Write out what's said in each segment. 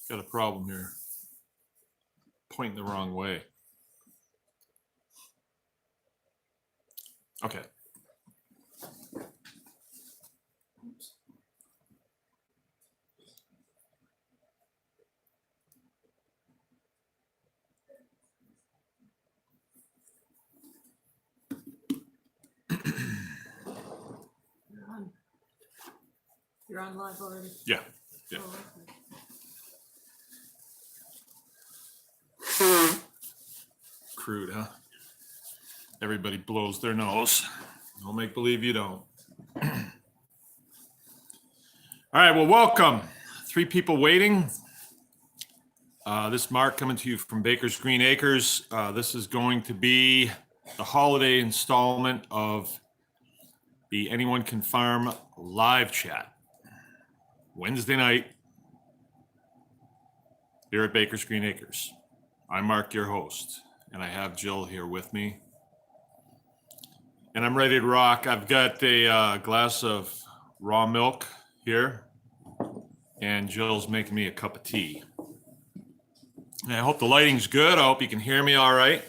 Got a problem here. Pointing the wrong way. Okay. You're on live already? Yeah. Yeah. Oh, okay. Crude, huh? Everybody blows their nose. Don't make believe you don't. All right, well, welcome. 3 people waiting. This is Mark coming to you from Baker's Green Acres. This is going to be the holiday installment of the Anyone Can Farm live chat. Wednesday night here at Baker's Green Acres. I'm Mark, your host, and I have Jill here with me. And I'm ready to rock. I've got a glass of raw milk here, and Jill's making me a cup of tea. And I hope the lighting's good. I hope you can hear me all right.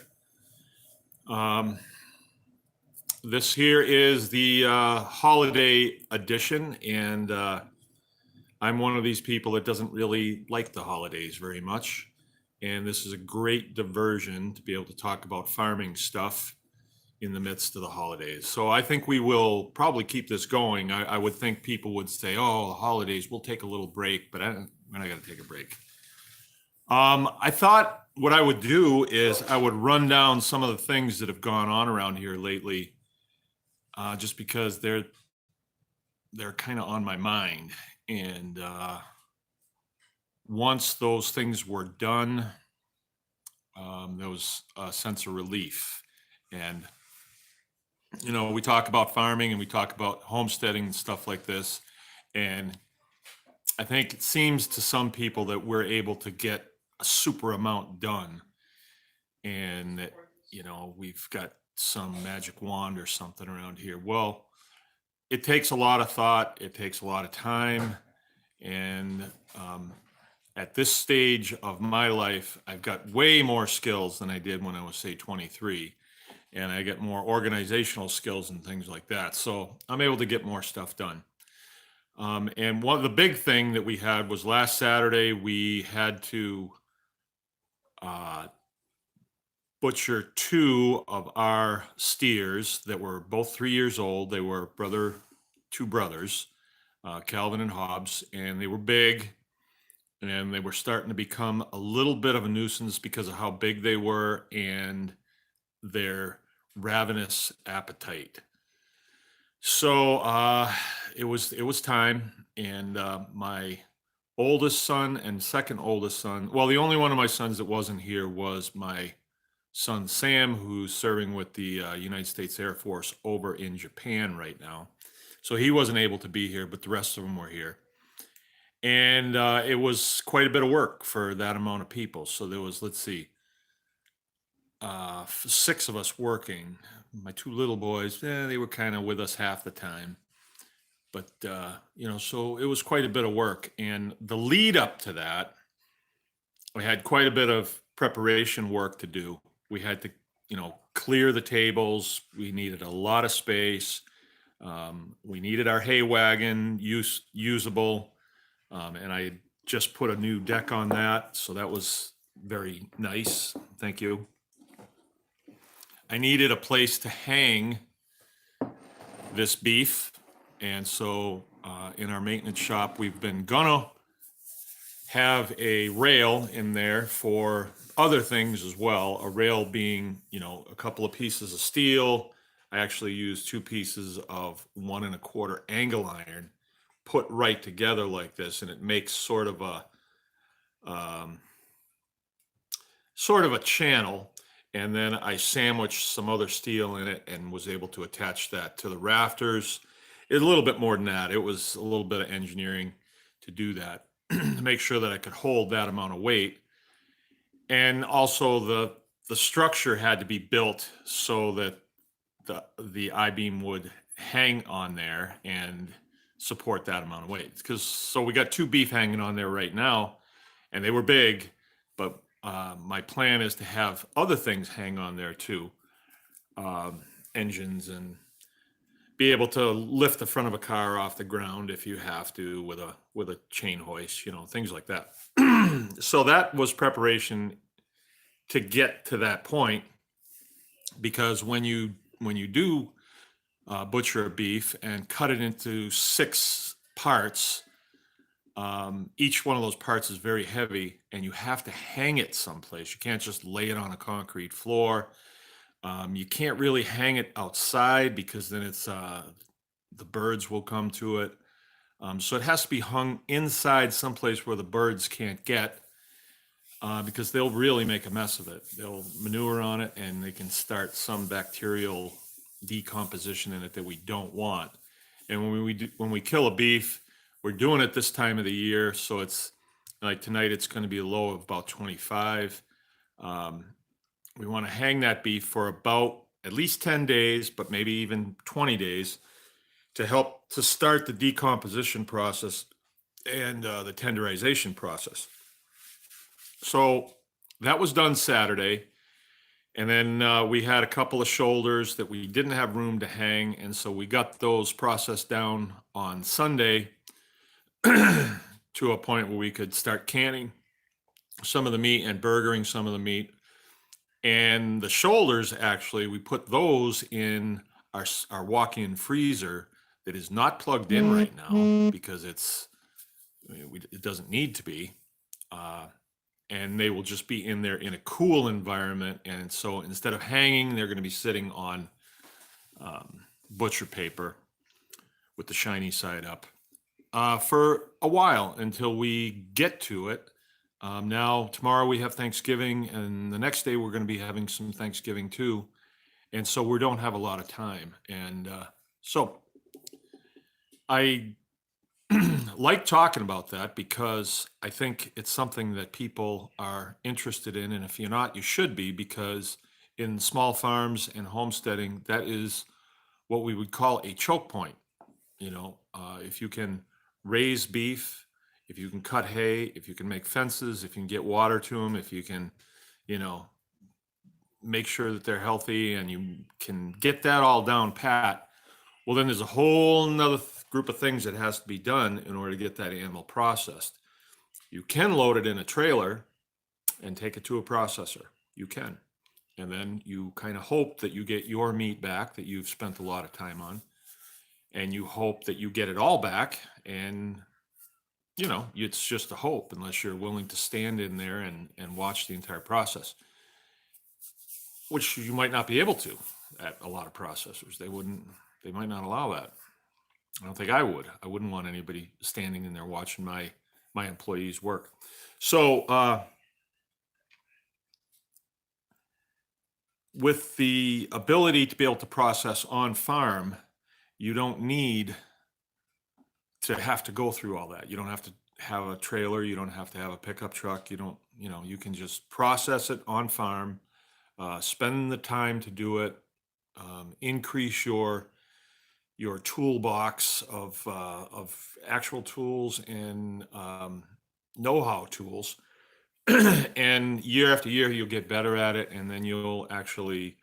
This here is the holiday edition, and I'm one of these people that doesn't really like the holidays very much. And this is a great diversion to be able to talk about farming stuff in the midst of the holidays. So I think we will probably keep this going. I would think people would say, oh, the holidays, we'll take a little break, but we're not going to take a break. I thought what I would do is I would run down some of the things that have gone on around here lately, just because they're kind of on my mind. And once those things were done, there was a sense of relief. And, you know, we talk about farming and we talk about homesteading and stuff like this. And I think it seems to some people that we're able to get a super amount done. And, that, you know, we've got some magic wand or something around here. Well, it takes a lot of thought. It takes a lot of time. And at this stage of my life, I've got way more skills than I did when I was, say, 23. And I get more organizational skills and things like that. So I'm able to get more stuff done. And one of the big thing that we had was last Saturday, we had to butcher 2 of our steers that were both 3 years old. They were two brothers, Calvin and Hobbs, and they were big. And they were starting to become a little bit of a nuisance because of how big they were and their ravenous appetite. So it was time, and my oldest son and second oldest son, well, the only one of my sons that wasn't here was my son Sam, who's serving with the United States Air Force over in Japan right now. So he wasn't able to be here, but the rest of them were here. And it was quite a bit of work for that amount of people. So there was, let's see, 6 of us working. My 2 little boys, they were kind of with us half the time. But, you know, so it was quite a bit of work. And the lead up to that, we had quite a bit of preparation work to do. We had to, you know, clear the tables. We needed a lot of space. We needed our hay wagon usable. And I just put a new deck on that. So that was very nice. Thank you. I needed a place to hang this beef. And so in our maintenance shop, we've been gonna have a rail in there for other things as well. A rail being, you know, a couple of pieces of steel. I actually used 2 pieces of 1 1/4 angle iron put right together like this, and it makes sort of a channel. And then I sandwiched some other steel in it and was able to attach that to the rafters. It's a little bit more than that. It was a little bit of engineering to do that to make sure that I could hold that amount of weight. And also the structure had to be built so that the I-beam would hang on there. And support that amount of weight. Because so we got 2 beef hanging on there right now, and they were big, but my plan is to have other things hang on there too, engines, and be able to lift the front of a car off the ground if you have to with a chain hoist, things like that. So that was preparation to get to that point, because when you do butcher a beef and cut it into 6 parts, each one of those parts is very heavy, and you have to hang it someplace. You can't just lay it on a concrete floor. You can't really hang it outside, because then the birds will come to it. So it has to be hung inside someplace where the birds can't get, because they'll really make a mess of it. They'll manure on it, and they can start some bacterial decomposition in it that we don't want. And when we kill a beef, we're doing it this time of the year, so it's like tonight it's going to be a low of about 25. We want to hang that beef for about at least 10 days, but maybe even 20 days, to help to start the decomposition process and the tenderization process. So that was done Saturday. And then we had a couple of shoulders that we didn't have room to hang. And so we got those processed down on Sunday to a point where we could start canning some of the meat and burgering some of the meat. And the shoulders, actually, we put those in our walk-in freezer that is not plugged in right now, because it doesn't need to be. And they will just be in there in a cool environment. And so instead of hanging, they're going to be sitting on butcher paper with the shiny side up for a while until we get to it. Now, tomorrow we have Thanksgiving, and the next day we're going to be having some Thanksgiving too. And so we don't have a lot of time. And so I like talking about that, because I think it's something that people are interested in. And if you're not, you should be, because in small farms and homesteading, that is what we would call a choke point. If you can raise beef, if you can cut hay, if you can make fences, if you can get water to them, if you can, make sure that they're healthy, and you can get that all down pat, well, then there's a whole nother group of things that has to be done in order to get that animal processed. You can load it in a trailer and take it to a processor. You can. And then you kind of hope that you get your meat back that you've spent a lot of time on. And you hope that you get it all back. And, it's just a hope, unless you're willing to stand in there and watch the entire process, which you might not be able to at a lot of processors. They might not allow that. I don't think I would. I wouldn't want anybody standing in there watching my employees work. So with the ability to be able to process on farm, you don't need to have to go through all that. You don't have to have a trailer. You don't have to have a pickup truck. You can just process it on farm, spend the time to do it, increase your toolbox of actual tools and know-how tools. And year after year, you'll get better at it. And then you'll actually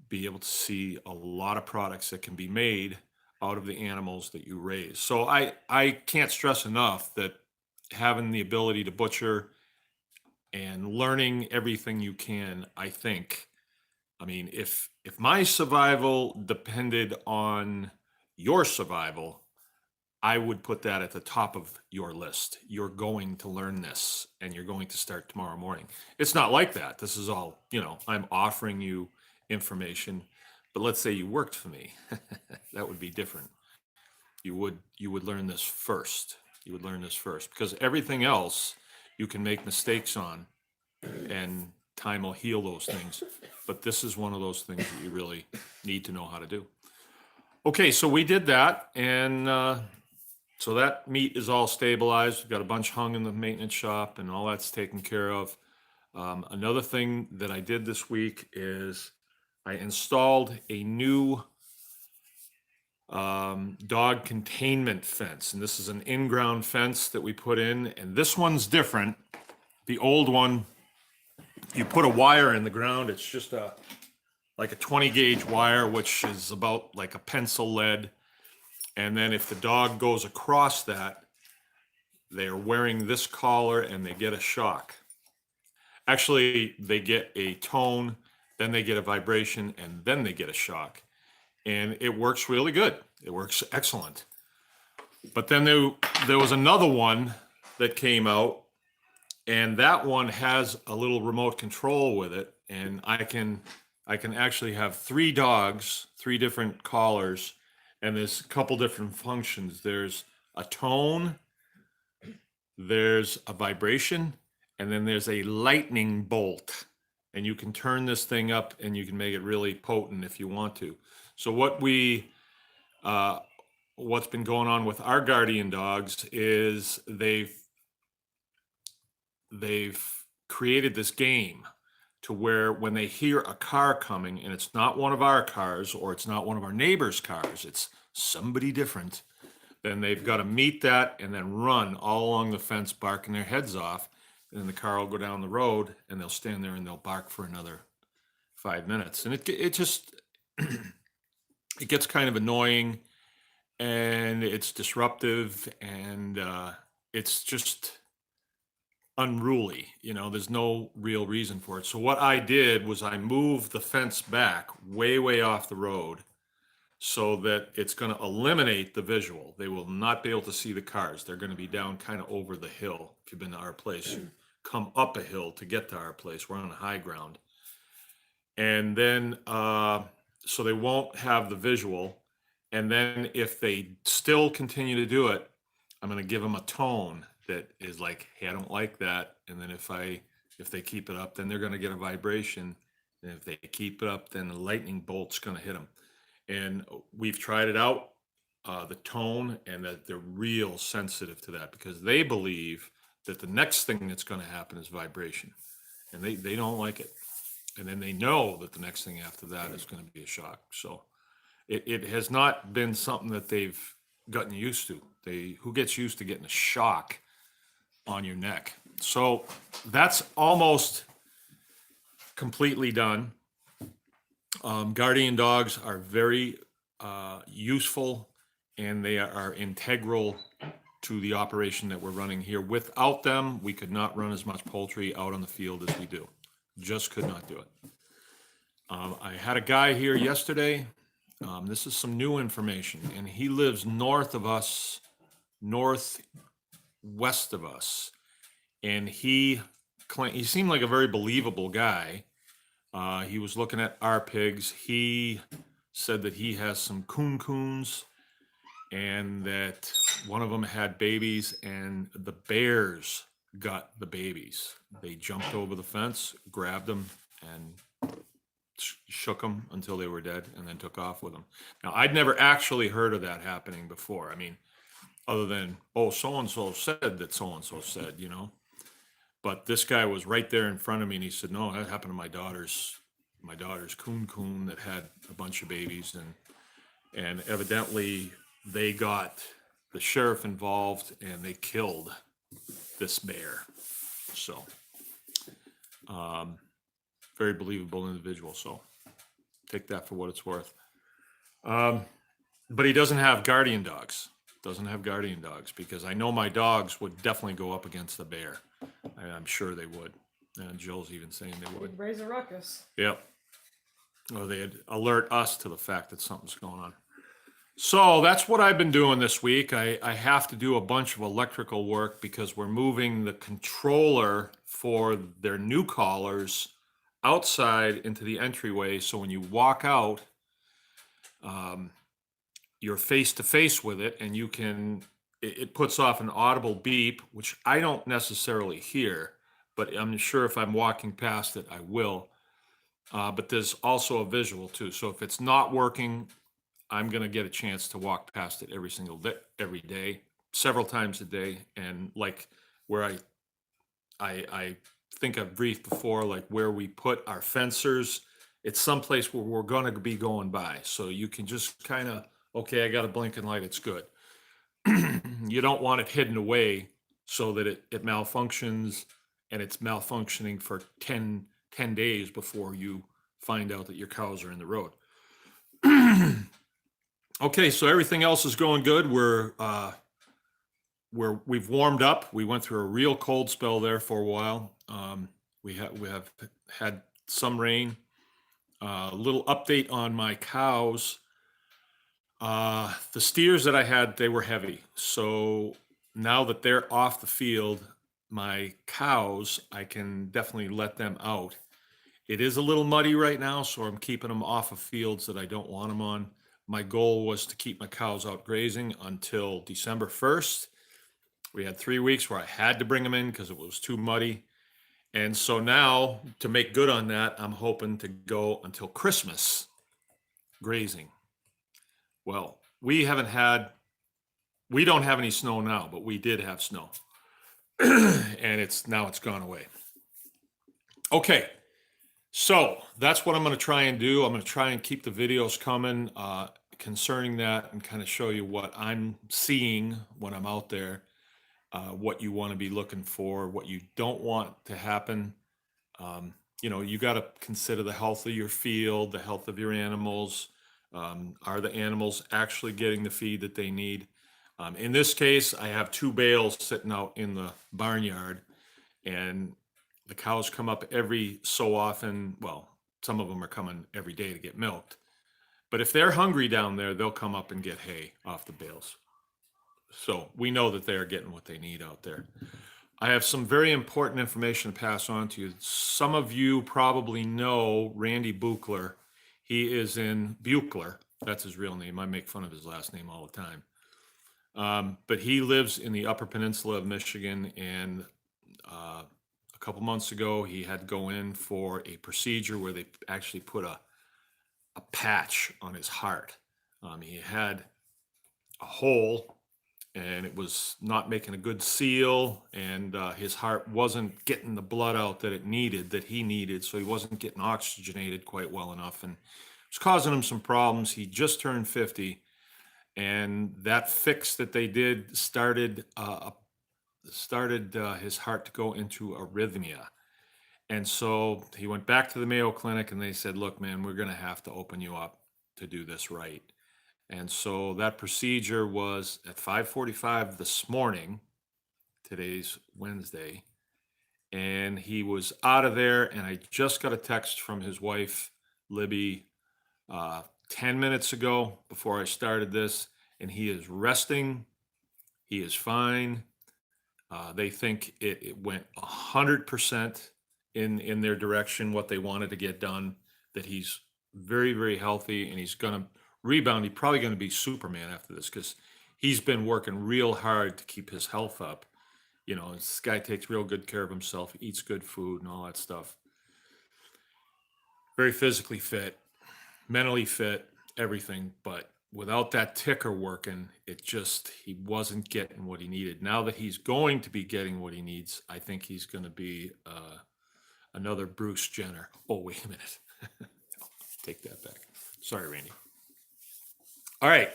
be able to see a lot of products that can be made out of the animals that you raise. So I can't stress enough that having the ability to butcher and learning everything you can, if my survival depended on your survival, I would put that at the top of your list. You're going to learn this, and you're going to start tomorrow morning. It's not like that. This is all, I'm offering you information. But let's say you worked for me. That would be different. You would learn this first. You would learn this first, because everything else you can make mistakes on, and time will heal those things. But this is one of those things that you really need to know how to do. Okay, so we did that, and so that meat is all stabilized. We've got a bunch hung in the maintenance shop, and all that's taken care of. Another thing that I did this week is I installed a new dog containment fence. And this is an in-ground fence that we put in. And this one's different. The old one, you put a wire in the ground. It's just like a 20 gauge wire, which is about like a pencil lead. And then if the dog goes across that, they are wearing this collar and they get a shock. Actually, they get a tone, then they get a vibration, and then they get a shock. And it works really good. It works excellent. But then there was another one that came out, and that one has a little remote control with it, and I can actually have 3 dogs, 3 different collars, and there's a couple different functions. There's a tone, there's a vibration, and then there's a lightning bolt. And you can turn this thing up and you can make it really potent if you want to. So what's been going on with our guardian dogs is they've created this game to where when they hear a car coming and it's not one of our cars or it's not one of our neighbors' cars, it's somebody different, then they've got to meet that and then run all along the fence barking their heads off. And then the car will go down the road and they'll stand there and they'll bark for another 5 minutes. And it just, it gets kind of annoying and it's disruptive and it's just unruly. There's no real reason for it. So what I did was I moved the fence back way off the road so that it's going to eliminate the visual. They will not be able to see the cars. They're going to be down kind of over the hill. If you've been to our place, you come up a hill to get to our place. We're on a high ground. And then, so they won't have the visual. And then if they still continue to do it, I'm going to give them a tone that is like, hey, I don't like that. And then if they keep it up, then they're going to get a vibration. And if they keep it up, then the lightning bolt's going to hit them. And we've tried it out, the tone, and that they're real sensitive to that because they believe that the next thing that's going to happen is vibration. And they don't like it. And then they know that the next thing after that is going to be a shock. So it has not been something that they've gotten used to. Who gets used to getting a shock on your neck? So that's almost completely done. Guardian dogs are very useful and they are integral to the operation that we're running here. Without them, we could not run as much poultry out on the field as we do. Just could not do it. I had a guy here yesterday. This is some new information, and he lives north of us, northwest of us, and he seemed like a very believable guy. He was looking at our pigs. He said that he has some coons and that one of them had babies and the bears got the babies. They jumped over the fence, grabbed them, and shook them until they were dead and then took off with them. Now, I'd never actually heard of that happening before. I mean, other than, oh, so-and-so said that so-and-so said, But this guy was right there in front of me and he said, no, that happened to my daughter's coon that had a bunch of babies. And evidently they got the sheriff involved and they killed this bear. So, very believable individual. So take that for what it's worth. But he doesn't have guardian dogs. Because I know my dogs would definitely go up against the bear. I'm sure they would. And Jill's even saying they would. Raise a ruckus. Yep. Or they'd alert us to the fact that something's going on. So that's what I've been doing this week. I have to do a bunch of electrical work because we're moving the controller for their new collars outside into the entryway. So when you walk out, you're face to face with it and it puts off an audible beep, which I don't necessarily hear, but I'm sure if I'm walking past it, I will. But there's also a visual too. So if it's not working, I'm going to get a chance to walk past it every day, several times a day. And like where I think I've briefed before, like where we put our fencers, it's someplace where we're going to be going by. So you can just kind of okay, I got a blinking light, it's good. You don't want it hidden away so that it malfunctions, and it's malfunctioning for 10 days before you find out that your cows are in the road. Okay, so everything else is going good. We've warmed up. We went through a real cold spell there for a while. We have had some rain. A little update on my cows. The steers that I had, they were heavy. So now that they're off the field, my cows, I can definitely let them out. It is a little muddy right now, so I'm keeping them off of fields that I don't want them on. My goal was to keep my cows out grazing until December 1st. We had 3 weeks where I had to bring them in because it was too muddy. And so now, to make good on that, I'm hoping to go until Christmas grazing. Well, we don't have any snow now, but we did have snow. And it's gone away. Okay. So that's what I'm going to try and do. I'm going to try and keep the videos coming concerning that, and kind of show you what I'm seeing when I'm out there, what you want to be looking for, what you don't want to happen. You got to consider the health of your field, the health of your animals. Are the animals actually getting the feed that they need? In this case, I have 2 bales sitting out in the barnyard, and the cows come up every so often. Well, some of them are coming every day to get milked. But if they're hungry down there, they'll come up and get hay off the bales. So we know that they are getting what they need out there. I have some very important information to pass on to you. Some of you probably know Randy Buchler. He is in Buchler. That's his real name. I make fun of his last name all the time. But he lives in the Upper Peninsula of Michigan, and a couple months ago, he had to go in for a procedure where they actually put a patch on his heart. He had a hole, and it was not making a good seal, and his heart wasn't getting the blood out that he needed, so he wasn't getting oxygenated quite well enough, and it was causing him some problems. He just turned 50, and that fix that they did started his heart to go into arrhythmia. And so he went back to the Mayo Clinic, and they said, look, man, we're going to have to open you up to do this right. And so that procedure was at 5:45 this morning. Today's Wednesday. And he was out of there, and I just got a text from his wife, Libby, 10 minutes ago before I started this, and he is resting. He is fine. They think it went 100% in their direction, what they wanted to get done, that he's very, very healthy, and he's going to rebound. He's probably going to be Superman after this, because he's been working real hard to keep his health up. This guy takes real good care of himself, eats good food and all that stuff. Very physically fit, mentally fit, everything. But without that ticker working, he wasn't getting what he needed. Now that he's going to be getting what he needs, I think he's going to be another Bruce Jenner. Oh, wait a minute. Take that back. Sorry, Randy. All right.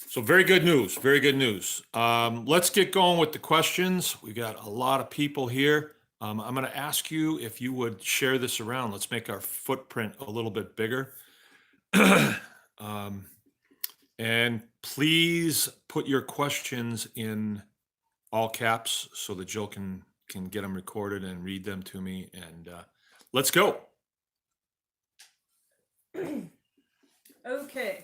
So very good news. Very good news. Let's get going with the questions. We got a lot of people here. I'm going to ask you if you would share this around. Let's make our footprint a little bit bigger. And please put your questions in all caps so that Jill can get them recorded and read them to me. And let's go. Okay.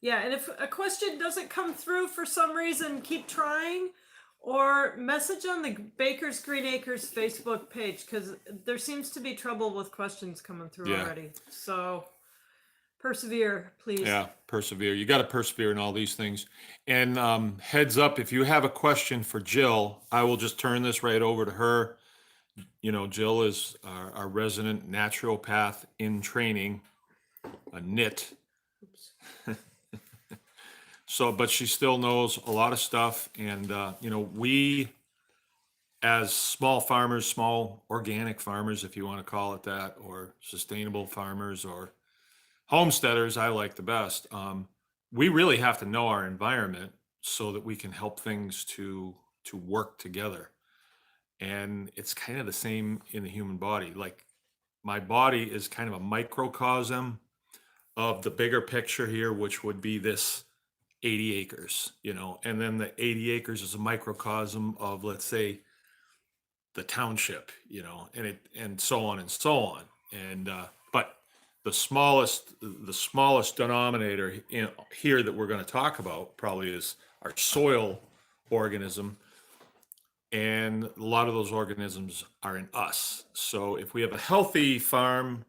Yeah, and if a question doesn't come through for some reason, keep trying, or message on the Baker's Green Acres Facebook page, because there seems to be trouble with questions coming through already. So persevere, please. Yeah, persevere. You got to persevere in all these things. And heads up, if you have a question for Jill, I will just turn this right over to her. Jill is our resident naturopath in training, a NIT. So, but she still knows a lot of stuff. And, we, as small farmers, small organic farmers, if you want to call it that, or sustainable farmers, or homesteaders, I like the best. we really have to know our environment so that we can help things to work together. And it's kind of the same in the human body. Like my body is kind of a microcosm of the bigger picture here, which would be this 80 acres, and then the 80 acres is a microcosm of, let's say, the township, and so on and so on. And but the smallest denominator here that we're going to talk about probably is our soil organism, and a lot of those organisms are in us. So if we have a healthy farm,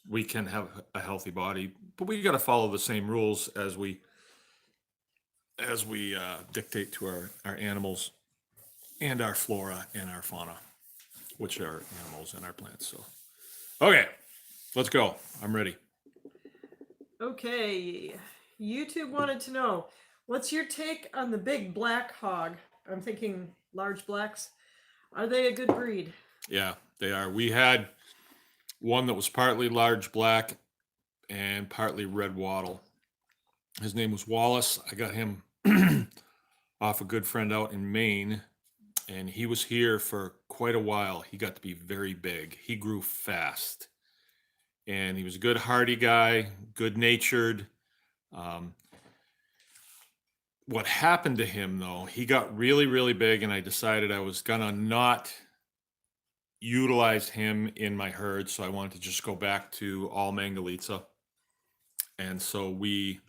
we can have a healthy body, but we got to follow the same rules as we dictate to our animals and our flora and our fauna, which are animals and our plants. So, okay, let's go. I'm ready. Okay, YouTube wanted to know, what's your take on the big black hog? I'm thinking large blacks. Are they a good breed? Yeah, they are. We had one that was partly large black and partly red wattle. His name was Wallace. I got him off a good friend out in Maine, and he was here for quite a while. He got to be very big. He grew fast, and he was a good, hardy guy, good natured. Um, what happened to him, though, he got really, really big, and I decided I was gonna not utilize him in my herd, so I wanted to just go back to all Mangalitsa. And so we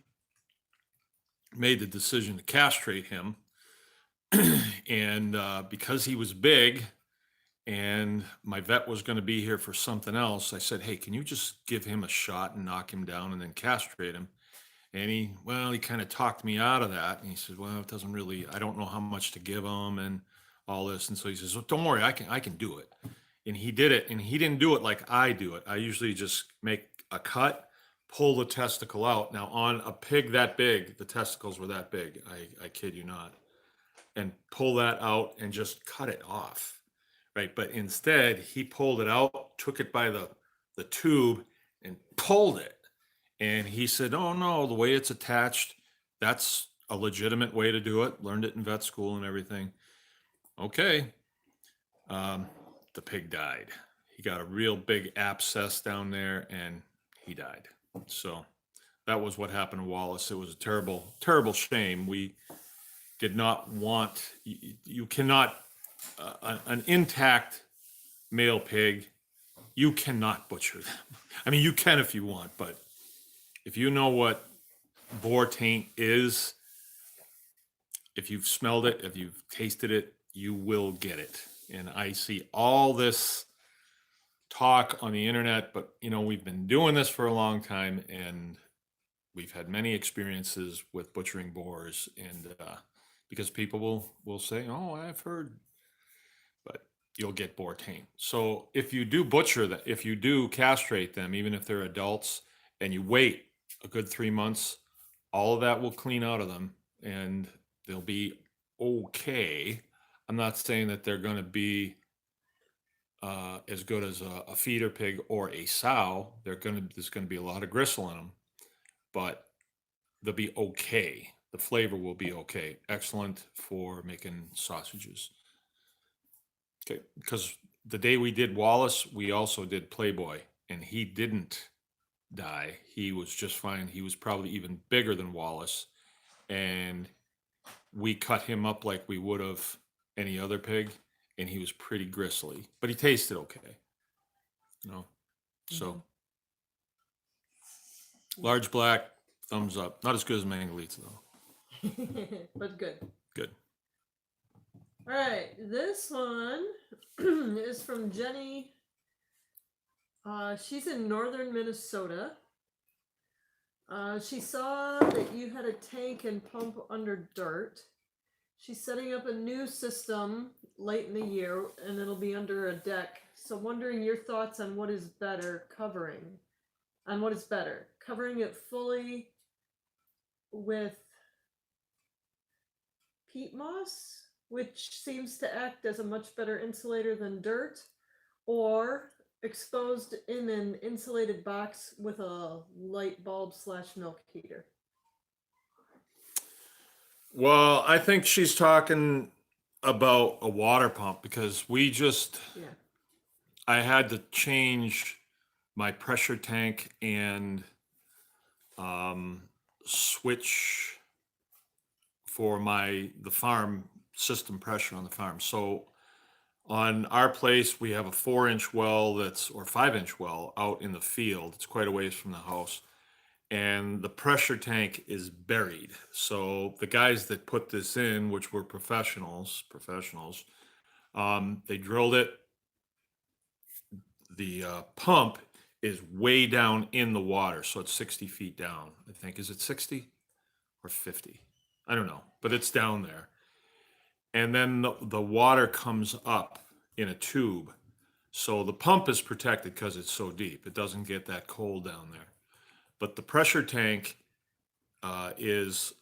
made the decision to castrate him. And because he was big and my vet was going to be here for something else, I said, hey, can you just give him a shot and knock him down and then castrate him? And he kind of talked me out of that. And he said, well, it doesn't really, I don't know how much to give him and all this. And so he says, well, don't worry, I can do it. And he did it. And he didn't do it like I do it. I usually just make a cut, pull the testicle out. Now, on a pig that big, the testicles were that big. I kid you not. And pull that out and just cut it off. Right. But instead, he pulled it out, took it by the tube and pulled it. And he said, oh, no, the way it's attached, that's a legitimate way to do it. Learned it in vet school and everything. Okay. Um, the pig died. He got a real big abscess down there and he died. So that was what happened to Wallace. It was a terrible, terrible shame. We did not want, you cannot, an intact male pig, you cannot butcher them. I mean, you can if you want, but if you know what boar taint is, if you've smelled it, if you've tasted it, you will get it. And I see all this talk on the internet, but we've been doing this for a long time and we've had many experiences with butchering boars, and because people will say, oh, I've heard, but you'll get boar taint. So if you do butcher that, if you do castrate them, even if they're adults, and you wait a good 3 months, all of that will clean out of them and they'll be okay. I'm not saying that they're going to be as good as a feeder pig or a sow. There's going to be a lot of gristle in them, but they'll be okay. The flavor will be okay. Excellent for making sausages. Okay, because the day we did Wallace, we also did Playboy, and he didn't die. He was just fine. He was probably even bigger than Wallace, and we cut him up like we would have any other pig, and he was pretty gristly, but he tasted okay. So large black, thumbs up. Not as good as Mangalitsa though. But good. Good. All right, this one is from Jenny. She's in northern Minnesota. She saw that you had a tank and pump under dirt. She's setting up a new system late in the year, and it'll be under a deck. So wondering your thoughts on what is better covering. On what is better, covering it fully with peat moss, which seems to act as a much better insulator than dirt, or exposed in an insulated box with a light bulb / milk heater. Well, I think she's talking about a water pump because Yeah. I had to change my pressure tank and um, switch for the farm system pressure on the farm. So on our place, we have a 4-inch well or 5-inch well out in the field. It's quite a ways from the house. And the pressure tank is buried. So the guys that put this in, which were professionals, they drilled it. The pump is way down in the water, so it's 60 feet down. I think is it 60 or 50? I don't know, but it's down there. And then the water comes up in a tube. So the pump is protected because it's so deep. It doesn't get that cold down there. But the pressure tank is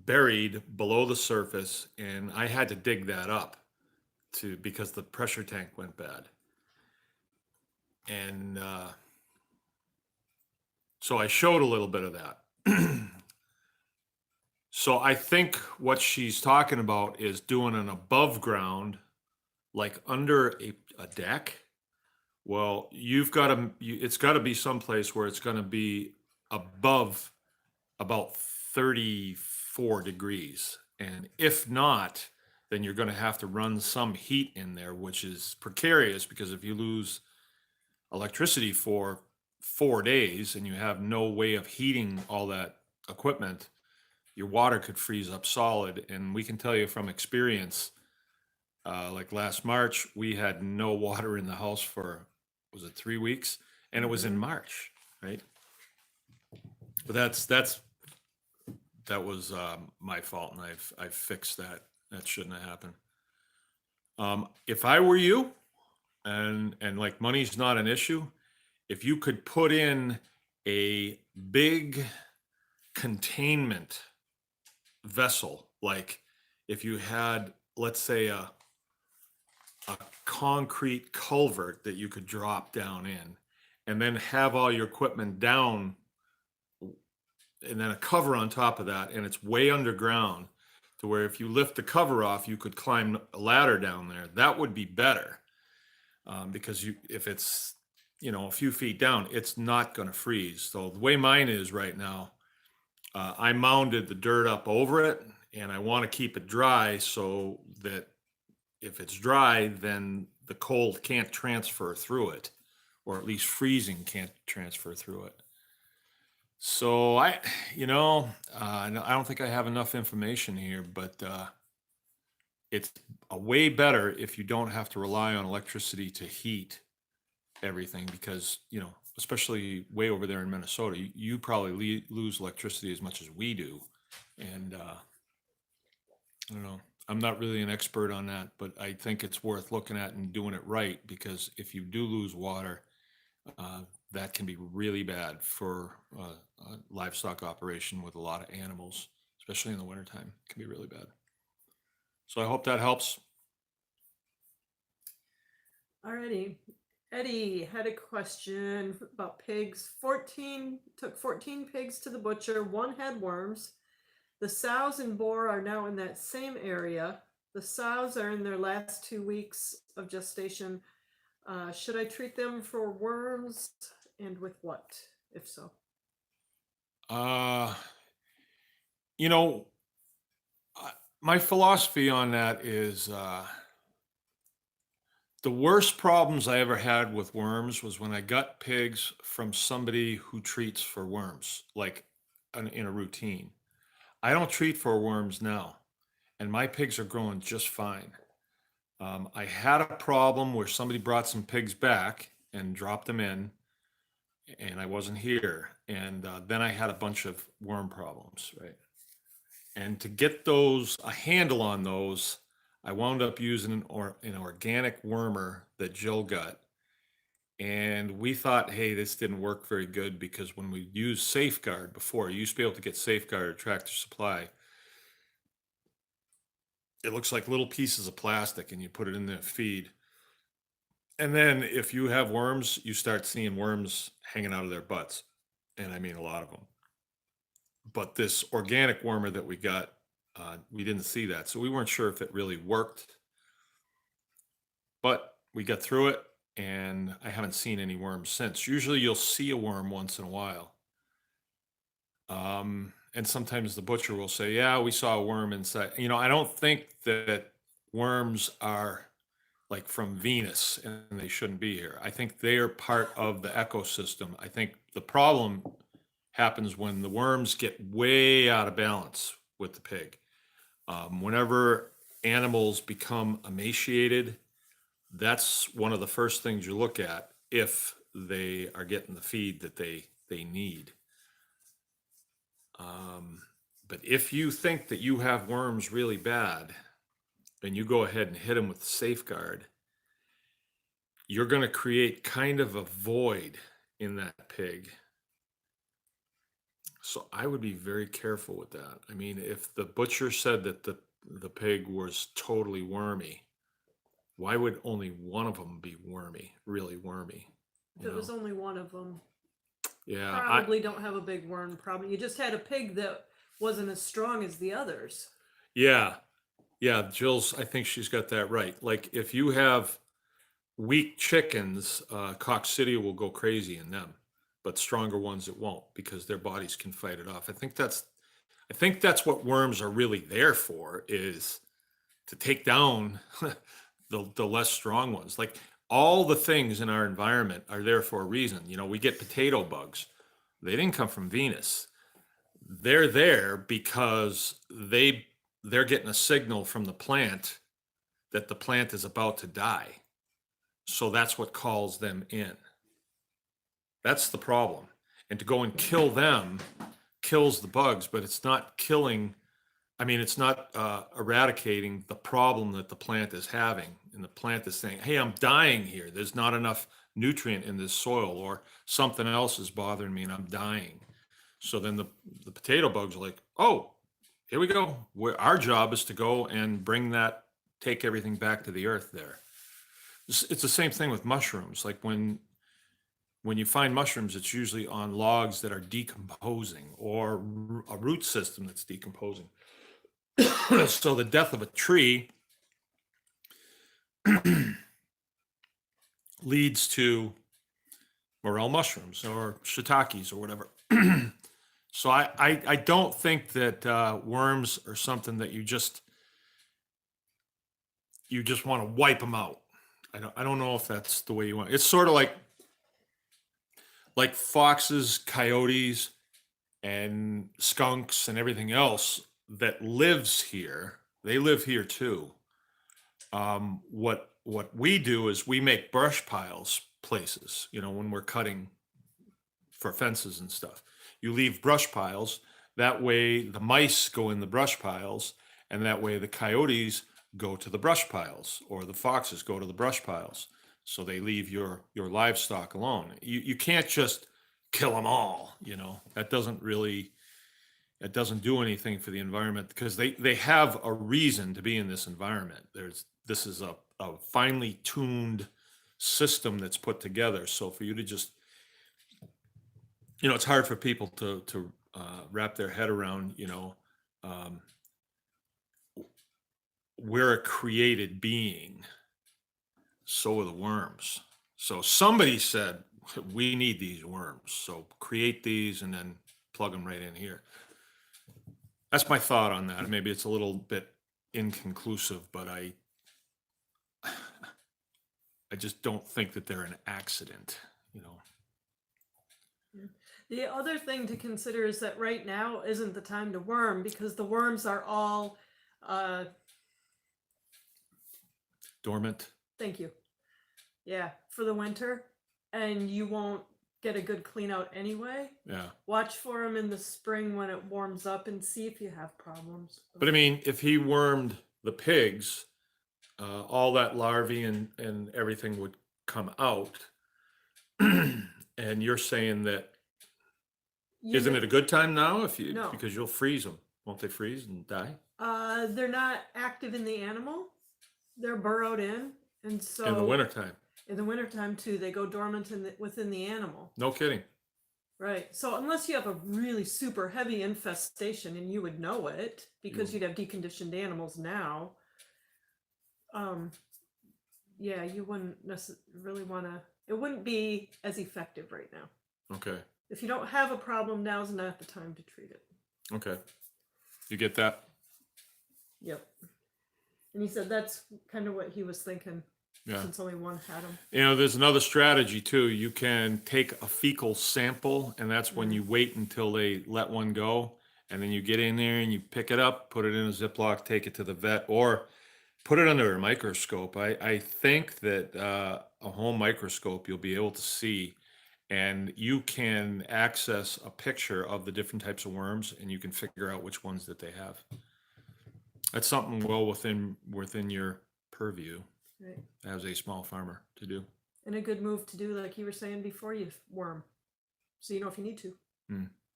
buried below the surface, and I had to dig that up because the pressure tank went bad. And so I showed a little bit of that. So I think what she's talking about is doing an above ground, like under a deck. Well, it's got to be someplace where it's going to be above about 34 degrees. And if not, then you're going to have to run some heat in there, which is precarious because if you lose electricity for 4 days and you have no way of heating all that equipment, your water could freeze up solid. And we can tell you from experience, like last March, we had no water in the house for, was it 3 weeks? And it was in March, right? But that was my fault, and I've fixed that. That shouldn't have happened. If I were you, and like money's not an issue, if you could put in a big containment vessel, like if you had, let's say, a concrete culvert that you could drop down in, and then have all your equipment down, and then a cover on top of that, and it's way underground to where if you lift the cover off, you could climb a ladder down there. That would be better because if it's a few feet down, it's not going to freeze. So the way mine is right now, I mounded the dirt up over it, and I want to keep it dry so that if it's dry, then the cold can't transfer through it, or at least freezing can't transfer through it. So I don't think I have enough information here, but it's a way better if you don't have to rely on electricity to heat everything because, especially way over there in Minnesota, you probably lose electricity as much as we do. And I don't know. I'm not really an expert on that, but I think it's worth looking at and doing it right because if you do lose water, uh, that can be really bad for a livestock operation with a lot of animals, especially in the wintertime. It can be really bad. So I hope that helps. Alrighty. Eddie had a question about pigs. 14 pigs to the butcher. One had worms. The sows and boar are now in that same area. The sows are in their last 2 weeks of gestation. Should I treat them for worms, and with what, if so? Uh, you know, I- my philosophy on that is the worst problems I ever had with worms was when I got pigs from somebody who treats for worms, like in a routine. I don't treat for worms now, and my pigs are growing just fine. I had a problem where somebody brought some pigs back and dropped them in, and I wasn't here. And then I had a bunch of worm problems, right? And to get a handle on those, I wound up using an organic wormer that Jill got. And we thought, hey, this didn't work very good because when we used Safeguard before, you used to be able to get Safeguard at Tractor Supply. It looks like little pieces of plastic and you put it in the feed. And then if you have worms, you start seeing worms hanging out of their butts. And I mean a lot of them. But this organic wormer that we got We didn't see that, so we weren't sure if it really worked, but we got through it, and I haven't seen any worms since. Usually, you'll see a worm once in a while, and sometimes the butcher will say, "Yeah, we saw a worm inside." I don't think that worms are like from Venus and they shouldn't be here. I think they are part of the ecosystem. I think the problem happens when the worms get way out of balance with the pig. Whenever animals become emaciated, that's one of the first things you look at if they are getting the feed that they need. Um, but if you think that you have worms really bad, and you go ahead and hit them with the safeguard, you're going to create kind of a void in that pig. So I would be very careful with that. I mean, if the butcher said that the pig was totally wormy, why would only one of them be wormy, really wormy? If it was only one of them, Yeah, probably don't have a big worm problem. You just had a pig that wasn't as strong as the others. yeah, yeah. Jill's, I think she's got that right. Like if you have weak chickens, Cock City will go crazy in them, but stronger ones it won't because their bodies can fight it off. I think that's what worms are really there for, is to take down the less strong ones. Like all the things in our environment are there for a reason. We get potato bugs. They didn't come from Venus. They're there because they're getting a signal from the plant that the plant is about to die. So that's what calls them in. That's the problem. And to go and kill them kills the bugs, but it's not killing. I mean, it's not eradicating the problem that the plant is having. And the plant is saying, hey, I'm dying here. There's not enough nutrient in this soil, or something else is bothering me and I'm dying. So then the potato bugs are like, oh, here we go. Our job is to go and take everything back to the earth there. It's the same thing with mushrooms. Like when you find mushrooms, it's usually on logs that are decomposing, or a root system that's decomposing. So the death of a tree leads to morel mushrooms or shiitakes or whatever. So I don't think that worms are something that you just want to wipe them out. I don't know if that's the way you want. It's sort of like foxes, coyotes, and skunks and everything else that lives here. They live here too. What we do is we make brush piles places. When we're cutting for fences and stuff, you leave brush piles. That way, the mice go in the brush piles, and that way the coyotes go to the brush piles, or the foxes go to the brush piles. So they leave your livestock alone. You can't just kill them all. That doesn't do anything for the environment, because they have a reason to be in this environment. This is a finely tuned system that's put together. So for you to just, it's hard for people to wrap their head around. Um, we're a created being. So are the worms. So somebody said, we need these worms. So create these and then plug them right in here. That's my thought on that. Maybe it's a little bit inconclusive, but I just don't think that they're an accident. The other thing to consider is that right now isn't the time to worm, because the worms are all Dormant. thank you. Yeah, for the winter, and you won't get a good clean out anyway. Yeah. Watch for them in the spring when it warms up and see if you have problems. But I mean, if he wormed the pigs, all that larvae and everything would come out. And you're saying that, isn't it a good time now No. because you'll freeze them? Won't they freeze and die? They're not active in the animal. They're burrowed in, and so In the wintertime. In the wintertime too, they go dormant within the animal. No kidding. Right. So unless you have a really super heavy infestation and you would know it because you'd have deconditioned animals now, um, yeah, you wouldn't really want to. It wouldn't be as effective right now. Okay. If you don't have a problem, now's not the time to treat it. Okay. You get that? Yep. And he said that's kind of what he was thinking Yeah. since only one had them. You know, there's another strategy too. You can take a fecal sample, and that's when you wait until they let one go, and then you get in there and you pick it up, put it in a Ziploc, take it to the vet, or put it under a microscope. I think that a home microscope you'll be able to see, and you can access a picture of the different types of worms, and you can figure out which ones that they have. That's something well within your purview Right. as a small farmer to do. And a good move to do, like you were saying before, you worm, so you know if you need to.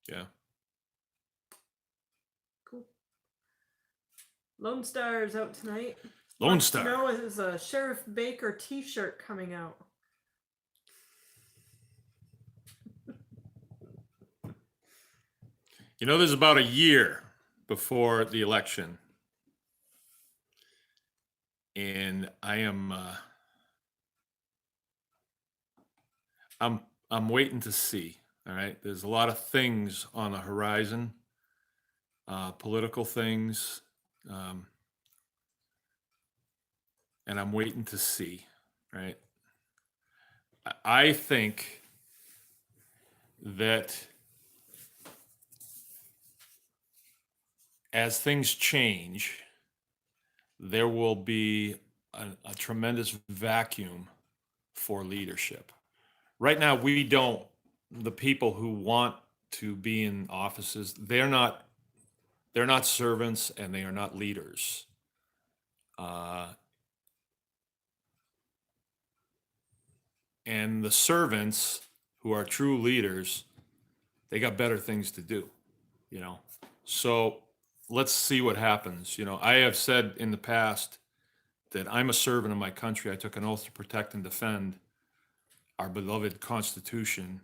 Yeah. Cool. Lone Star is out tonight. Lone Star. Now is a Sheriff Baker T-shirt coming out. You know, there's about a year before the election, and I'm waiting to see. All right, there's a lot of things on the horizon, political things, um, and I'm waiting to see. Right, I think that as things change, there will be a tremendous vacuum for leadership. Right now, the people who want to be in offices, they're not servants and they are not leaders. And the servants who are true leaders, they got better things to do, you know. So let's see what happens. You know, I have said in the past that I'm a servant of my country. I took an oath to protect and defend our beloved Constitution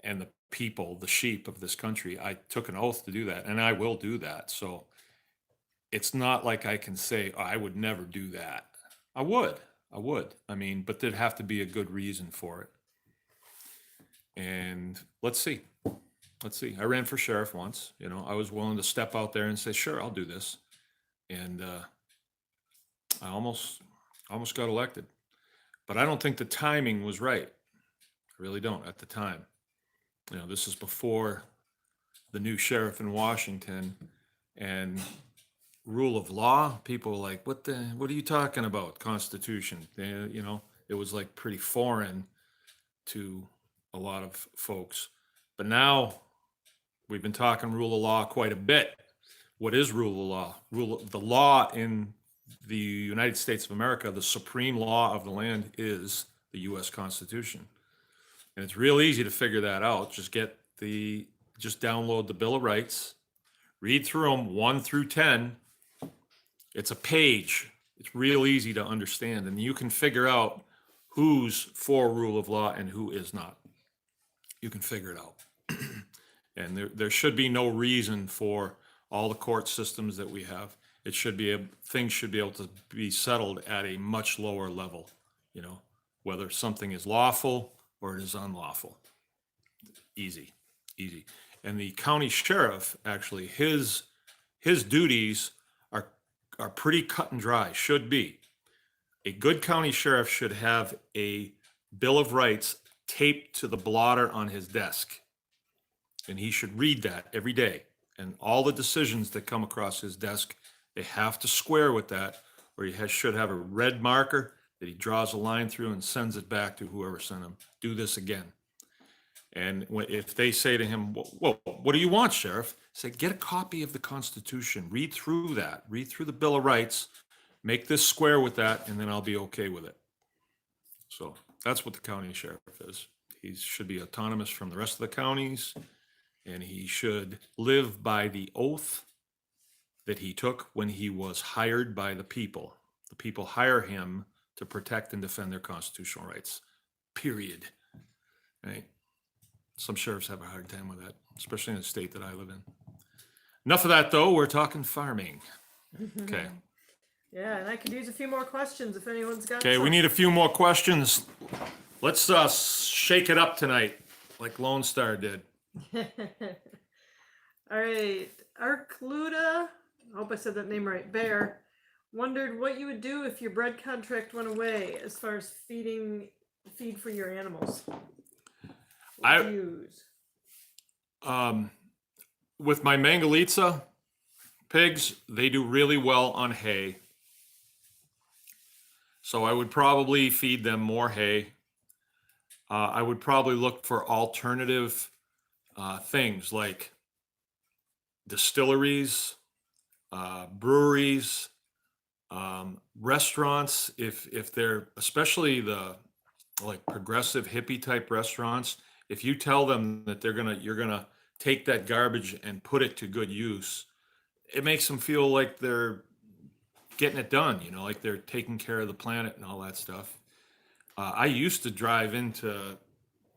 and the people, the sheep of this country. I took an oath to do that, and I will do that. So it's not like I can say, oh, I would never do that. I would. I mean, but there'd have to be a good reason for it. And let's see. I ran for sheriff once. You know, I was willing to step out there and say, sure, I'll do this. And I almost got elected. But I don't think the timing was right. I really don't at the time. You know, this is before the new sheriff in Washington, and rule of law. People were like, what are you talking about? Constitution. You know, it was like pretty foreign to a lot of folks. But now we've been talking rule of law quite a bit. What is rule of law? The law in the United States of America, the supreme law of the land is the U.S. Constitution. And it's real easy to figure that out. Just download the Bill of Rights, read through them 1 through 10. It's a page. It's real easy to understand. And you can figure out who's for rule of law and who is not. You can figure it out. And there should be no reason for all the court systems that we have. Things should be able to be settled at a much lower level, you know, whether something is lawful or it is unlawful. Easy. And the county sheriff, actually, his duties are pretty cut and dry, should be. A good county sheriff should have a Bill of Rights taped to the blotter on his desk. And he should read that every day. And all the decisions that come across his desk, they have to square with that, or he should have a red marker that he draws a line through and sends it back to whoever sent him. Do this again. And if they say to him, well, what do you want, Sheriff? Say, get a copy of the Constitution. Read through that. Read through the Bill of Rights. Make this square with that, and then I'll be okay with it. So that's what the county sheriff is. He should be autonomous from the rest of the counties, and he should live by the oath that he took when he was hired by the people. The people hire him to protect and defend their constitutional rights, period. Right? some sheriffs have a hard time with that, especially in the state that I live in. Enough of that, though. We're talking farming. Okay. Yeah, and I could use a few more questions if anyone's got Okay, we some. need a few more questions. Let's shake it up tonight, like Lone Star did. All right, Arcluda, I hope I said that name right, Bear, wondered what you would do if your bread contract went away as far as feed for your animals. What do you use? With my Mangalitsa pigs, they do really well on hay. So I would probably feed them more hay. I would probably look for alternative things like distilleries, breweries, restaurants. If they're especially the like progressive hippie type restaurants, if you tell them that you're gonna take that garbage and put it to good use, it makes them feel like they're getting it done, like they're taking care of the planet and all that stuff. I used to drive into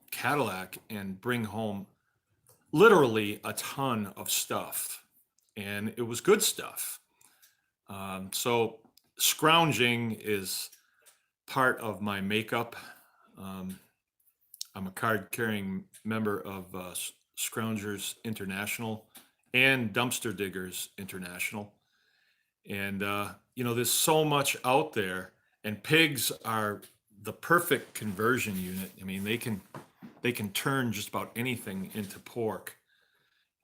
Cadillac and bring home literally a ton of stuff, and it was good stuff. So scrounging is part of my makeup. I'm a card-carrying member of Scroungers International and Dumpster Diggers International. And, there's so much out there, and pigs are the perfect conversion unit. I mean, they can turn just about anything into pork,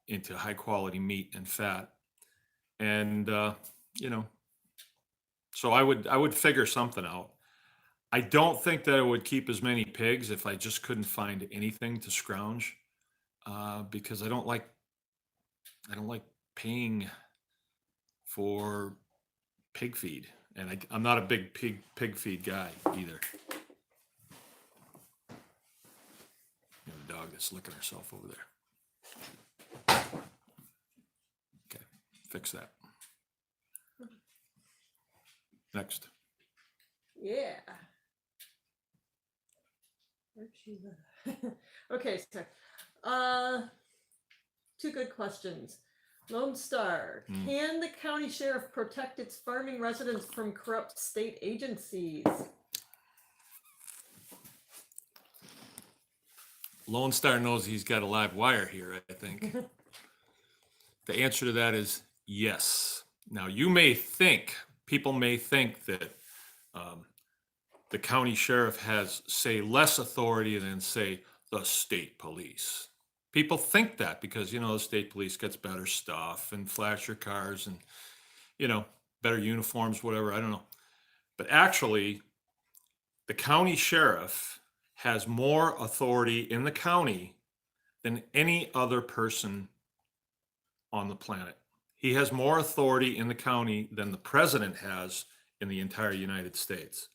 into high quality meat and fat. And, so I would figure something out. I don't think that I would keep as many pigs if I just couldn't find anything to scrounge, because I don't like paying for pig feed, and I'm not a big pig feed guy either. The dog that's licking herself over there. Okay, fix that. Next. Yeah. Where'd she go? Okay, so two good questions. Lone Star, can the county sheriff protect its farming residents from corrupt state agencies? Lone Star knows he's got a live wire here, I think. The answer to that is yes. Now, people may think that the county sheriff has, say, less authority than, say, the state police. People think that because, the state police gets better stuff and flashier cars and, better uniforms, whatever, I don't know. But actually, the county sheriff has more authority in the county than any other person on the planet. He has more authority in the county than the president has in the entire United States.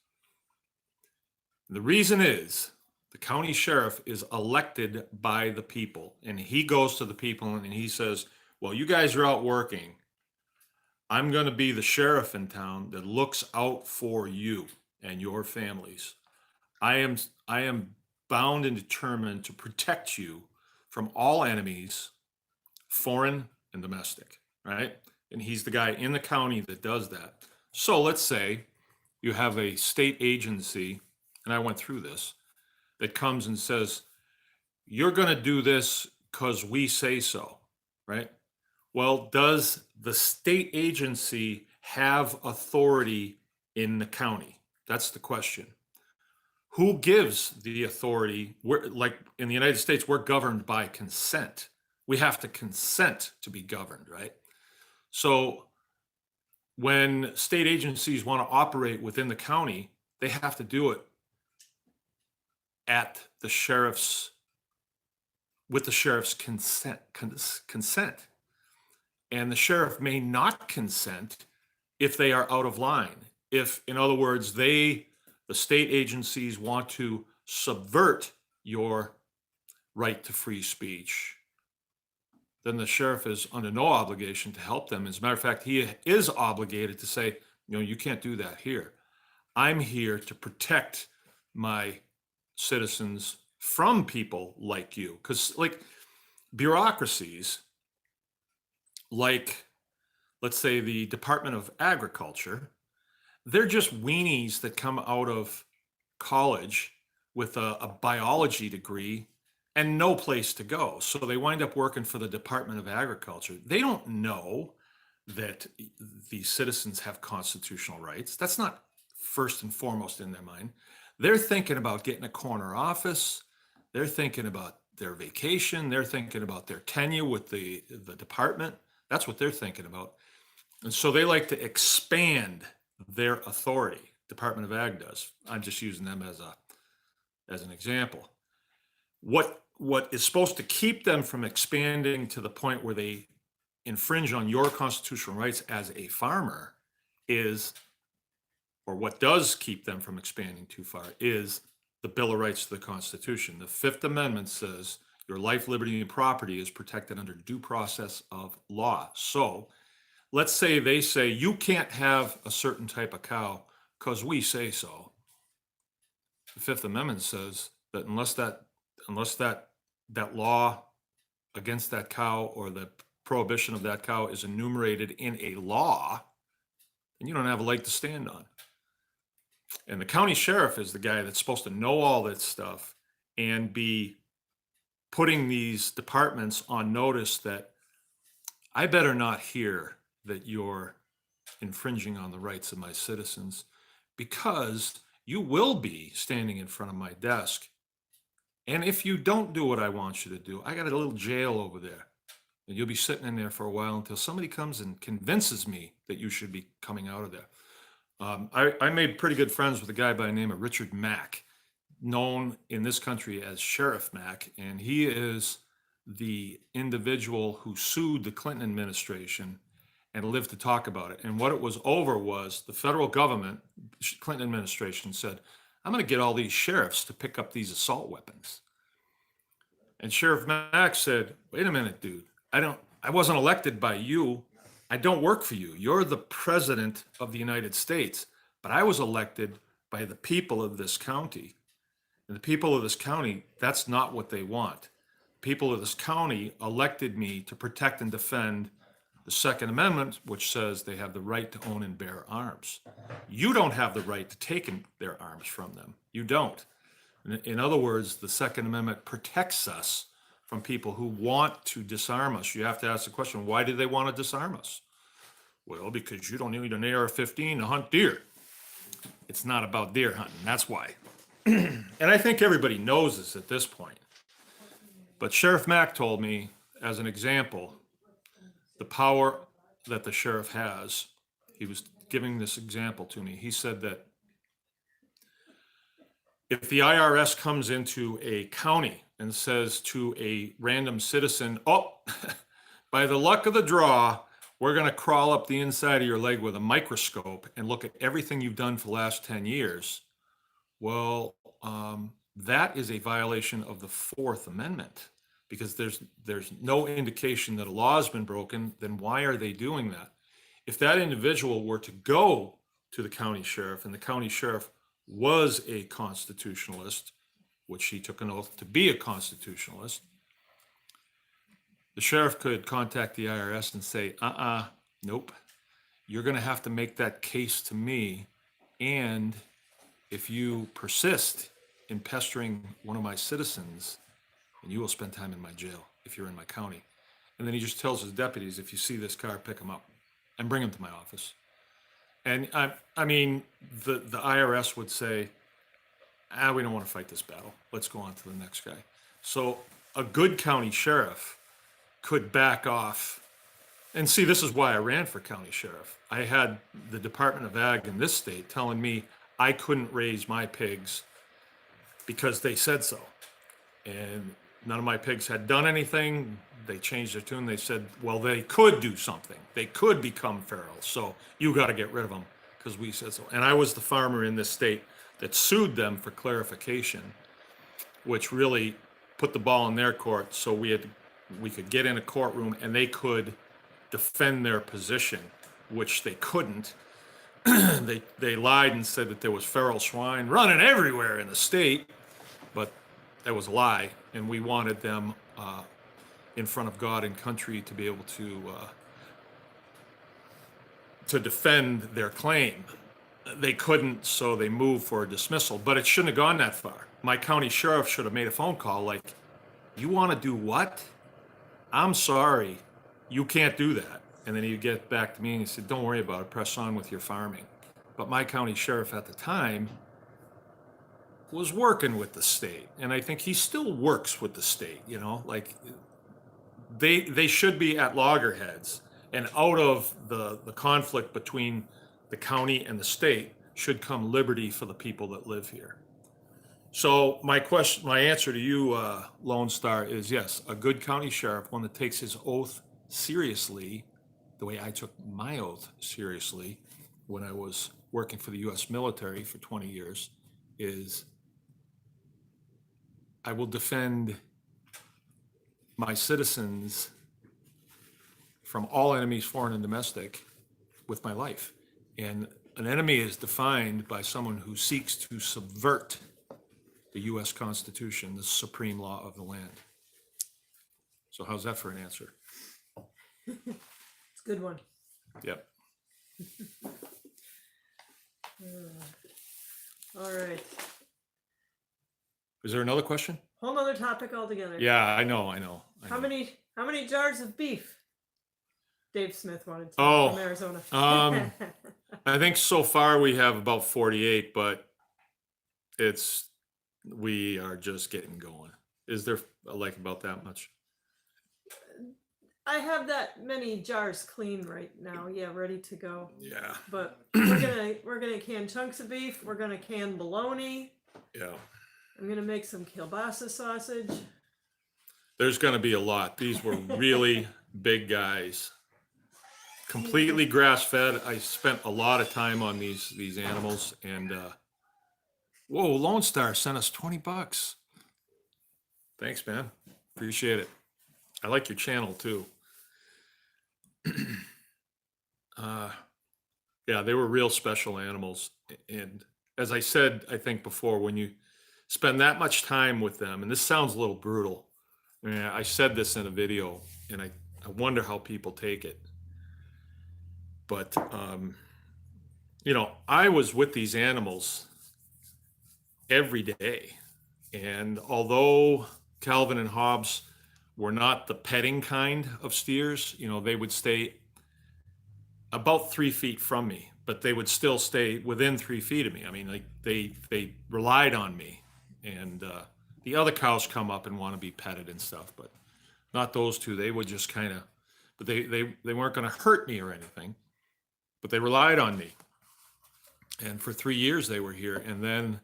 The reason is the county sheriff is elected by the people, and he goes to the people and he says, well, you guys are out working. I'm going to be the sheriff in town that looks out for you and your families. I am bound and determined to protect you from all enemies, foreign and domestic, right? And he's the guy in the county that does that. So let's say you have a state agency, and I went through this, that comes and says, you're going to do this because we say so, right? Well, does the state agency have authority in the county? That's the question. Who gives the authority? Like in the United States, we're governed by consent. We have to consent to be governed, right? So when state agencies want to operate within the county, they have to do it with the sheriff's consent. And the sheriff may not consent if they are out of line. If, in other words, the state agencies want to subvert your right to free speech, then the sheriff is under no obligation to help them. As a matter of fact, he is obligated to say, you can't do that here. I'm here to protect my citizens from people like you. Because, like, bureaucracies, like, let's say the Department of Agriculture, they're just weenies that come out of college with a biology degree and no place to go. So they wind up working for the Department of Agriculture. They don't know that the citizens have constitutional rights. That's not first and foremost in their mind. They're thinking about getting a corner office. They're thinking about their vacation. They're thinking about their tenure with the department. That's what they're thinking about. And so they like to expand their authority. Department of Ag does. I'm just using them as an example. What is supposed to keep them from expanding to the point where they infringe on your constitutional rights as a farmer is, or what does keep them from expanding too far, is the Bill of Rights to the Constitution. The Fifth Amendment says your life, liberty, and property is protected under due process of law. So let's say they say you can't have a certain type of cow because we say so. The Fifth Amendment says that unless that law against that cow or the prohibition of that cow is enumerated in a law, then you don't have a leg to stand on. And the county sheriff is the guy that's supposed to know all that stuff and be putting these departments on notice that I better not hear that you're infringing on the rights of my citizens, because you will be standing in front of my desk. And if you don't do what I want you to do, I got a little jail over there. And you'll be sitting in there for a while until somebody comes and convinces me that you should be coming out of there. I made pretty good friends with a guy by the name of Richard Mack, known in this country as Sheriff Mack. And he is the individual who sued the Clinton administration and lived to talk about it. And what it was over was the federal government, Clinton administration, said, I'm going to get all these sheriffs to pick up these assault weapons. And Sheriff Mack said, wait a minute, dude, I wasn't elected by you. I don't work for you. You're the president of the United States, but I was elected by the people of this county. And the people of this county, that's not what they want. People of this county elected me to protect and defend the Second Amendment, which says they have the right to own and bear arms. You don't have the right to take their arms from them. You don't. In other words, the Second Amendment protects us from people who want to disarm us. You have to ask the question, why do they want to disarm us? Well, because you don't need an AR-15 to hunt deer. It's not about deer hunting, that's why. And I think everybody knows this at this point. But Sheriff Mack told me, as an example, the power that the sheriff has. He was giving this example to me. He said that if the IRS comes into a county and says to a random citizen, oh, by the luck of the draw, we're going to crawl up the inside of your leg with a microscope and look at everything you've done for the last 10 years. Well, that is a violation of the Fourth Amendment, because there's no indication that a law has been broken. Then why are they doing that? If that individual were to go to the county sheriff and the county sheriff was a constitutionalist, which he took an oath to be a constitutionalist, the sheriff could contact the IRS and say, nope, you're going to have to make that case to me. And if you persist in pestering one of my citizens, then you will spend time in my jail if you're in my county. And then he just tells his deputies, if you see this car, pick him up and bring him to my office. And I mean, the IRS would say, we don't want to fight this battle. Let's go on to the next guy. So a good county sheriff could back off. And see, this is why I ran for county sheriff. I had the Department of Ag in this state telling me I couldn't raise my pigs because they said so. And none of my pigs had done anything. They changed their tune. They said, well, they could do something. They could become feral. So you got to get rid of them because we said so. And I was the farmer in this state that sued them for clarification, which really put the ball in their court. So we could get in a courtroom and they could defend their position, which they couldn't. They lied and said that there was feral swine running everywhere in the state, but that was a lie, and we wanted them in front of God and country to be able to defend their claim. They couldn't, so they moved for a dismissal. But it shouldn't have gone that far. My county sheriff should have made a phone call like, "You want to do what? I'm sorry, you can't do that." And then he'd get back to me and he said, "Don't worry about it. Press on with your farming." But my county sheriff at the time was working with the state, and I think he still works with the state. Like they should be at loggerheads, and out of the conflict between the county and the state should come liberty for the people that live here. So my answer to you, Lone Star, is yes, a good county sheriff, one that takes his oath seriously, the way I took my oath seriously when I was working for the U.S. military for 20 years, is I will defend my citizens from all enemies, foreign and domestic, with my life. And an enemy is defined by someone who seeks to subvert the U.S. Constitution, the supreme law of the land. So how's that for an answer? It's a good one. Yep. All right. Is there another question? Whole nother topic altogether. Yeah, I know. How many jars of beef? Dave Smith wanted to Oh, from Arizona. I think so far we have about 48, but we are just getting going. Is there like about that much? I have that many jars clean right now. Yeah, ready to go. Yeah. But we're gonna can chunks of beef. We're gonna can bologna. Yeah. I'm gonna make some kielbasa sausage. There's going to be a lot. These were really big guys. Completely grass fed. I spent a lot of time on these animals, and whoa, Lone Star sent us $20. Thanks, man. Appreciate it. I like your channel too. Yeah, they were real special animals. And as I said, I think before, when you spend that much time with them, and this sounds a little brutal. I mean, I said this in a video, and I wonder how people take it. But, I was with these animals every day. And although Calvin and Hobbes were not the petting kind of steers, they would stay about 3 feet from me, but they would still stay within 3 feet of me. I mean, like they relied on me. And the other cows come up and want to be petted and stuff, but not those two. They would just kind of, but they weren't going to hurt me or anything, but they relied on me. And for 3 years they were here. And then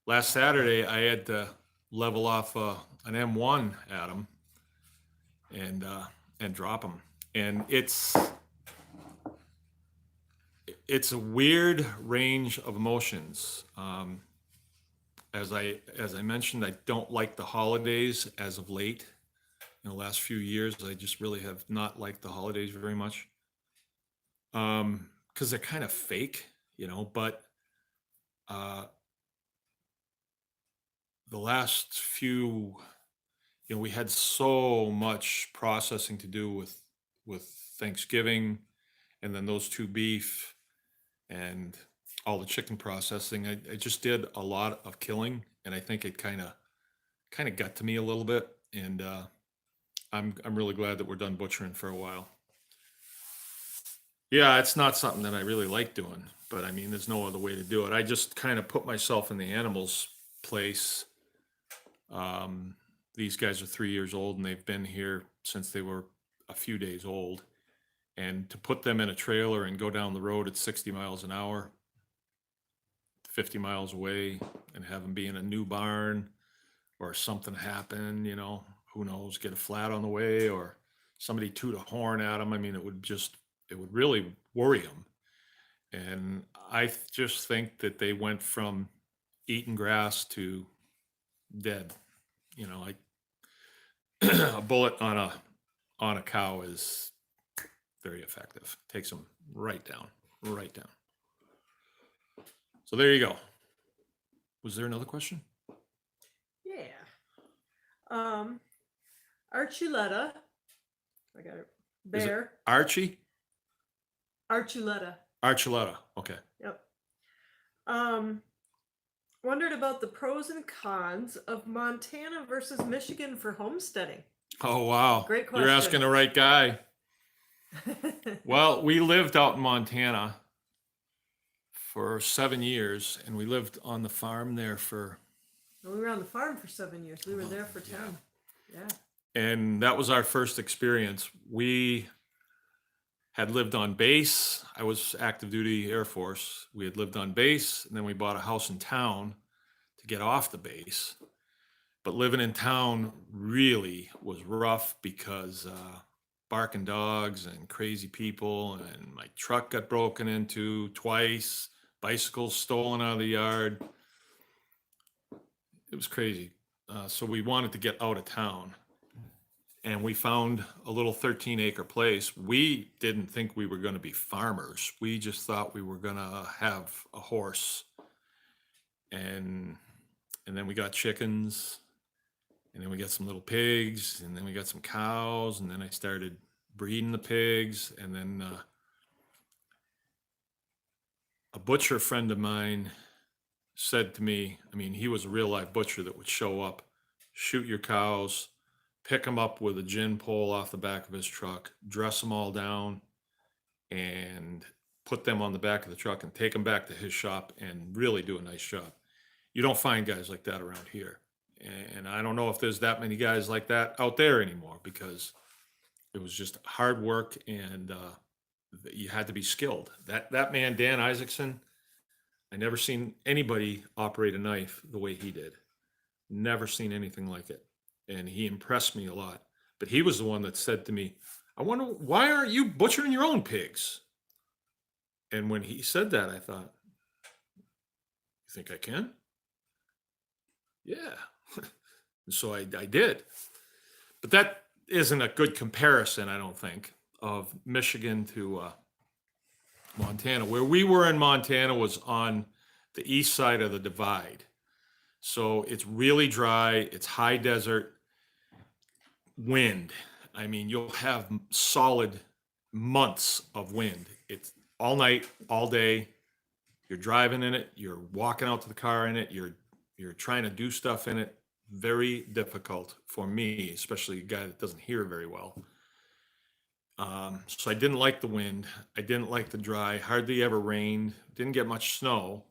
last Saturday I had to level off an M1 at them and drop them. And it's a weird range of emotions. As I mentioned, I don't like the holidays as of late. In the last few years, I just really have not liked the holidays very much. Because they're kind of fake, but the last few, we had so much processing to do with Thanksgiving, and then those two beef and all the chicken processing. I just did a lot of killing, and I think it kind of got to me a little bit. And I'm really glad that we're done butchering for a while. Yeah, it's not something that I really like doing, but I mean, there's no other way to do it. I just kind of put myself in the animals' place. These guys are 3 years old, and they've been here since they were a few days old. And to put them in a trailer and go down the road at 60 miles an hour, 50 miles away, and have them be in a new barn, or something happen, who knows, get a flat on the way, or somebody toot a horn at them. I mean, it would really worry them. And I just think that they went from eating grass to dead. Like a bullet on a cow is very effective. Takes them right down. So there you go. Was there another question? Yeah. Um, Archuleta. I got it. Is it Bear. Archie? Archuleta. Archuleta. Okay. Yep. Um, Wondered about the pros and cons of Montana versus Michigan for homesteading. Oh, wow. Great You're asking question. the right guy. Well, we lived out in Montana for 7 years, and we lived on the farm there We were on the farm for 7 years. We were there for 10. Yeah. and that was our first experience. We had lived on base. I was active duty Air Force. We had lived on base, and then we bought a house in town to get off the base. But living in town really was rough because barking dogs and crazy people, and my truck got broken into twice, bicycles stolen out of the yard. It was crazy. So we wanted to get out of town, and we found a little 13-acre place. We didn't think we were going to be farmers. We just thought we were going to have a horse, and then we got chickens, and then we got some little pigs, and then we got some cows, and then I started breeding the pigs, and then a butcher friend of mine said to me, I mean, he was a real life butcher that would show up, shoot your cows, pick them up with a gin pole off the back of his truck, dress them all down, and put them on the back of the truck and take them back to his shop and really do a nice job. You don't find guys like that around here. And I don't know if there's that many guys like that out there anymore, because it was just hard work, and you had to be skilled. That man, Dan Isaacson, I never seen anybody operate a knife the way he did. Never seen anything like it. And he impressed me a lot. But he was the one that said to me, I wonder, why aren't you butchering your own pigs? And when he said that, I thought, you think I can? Yeah. And so I did. But that isn't a good comparison, I don't think, of Michigan to Montana. Where we were in Montana was on the east side of the divide. So it's really dry, it's high desert, wind. I mean, you'll have solid months of wind. It's all night, all day. You're driving in it, you're walking out to the car in it, you're trying to do stuff in it. Very difficult for me, especially a guy that doesn't hear very well. So I didn't like the wind. I didn't like the dry. Hardly ever rained. Didn't get much snow.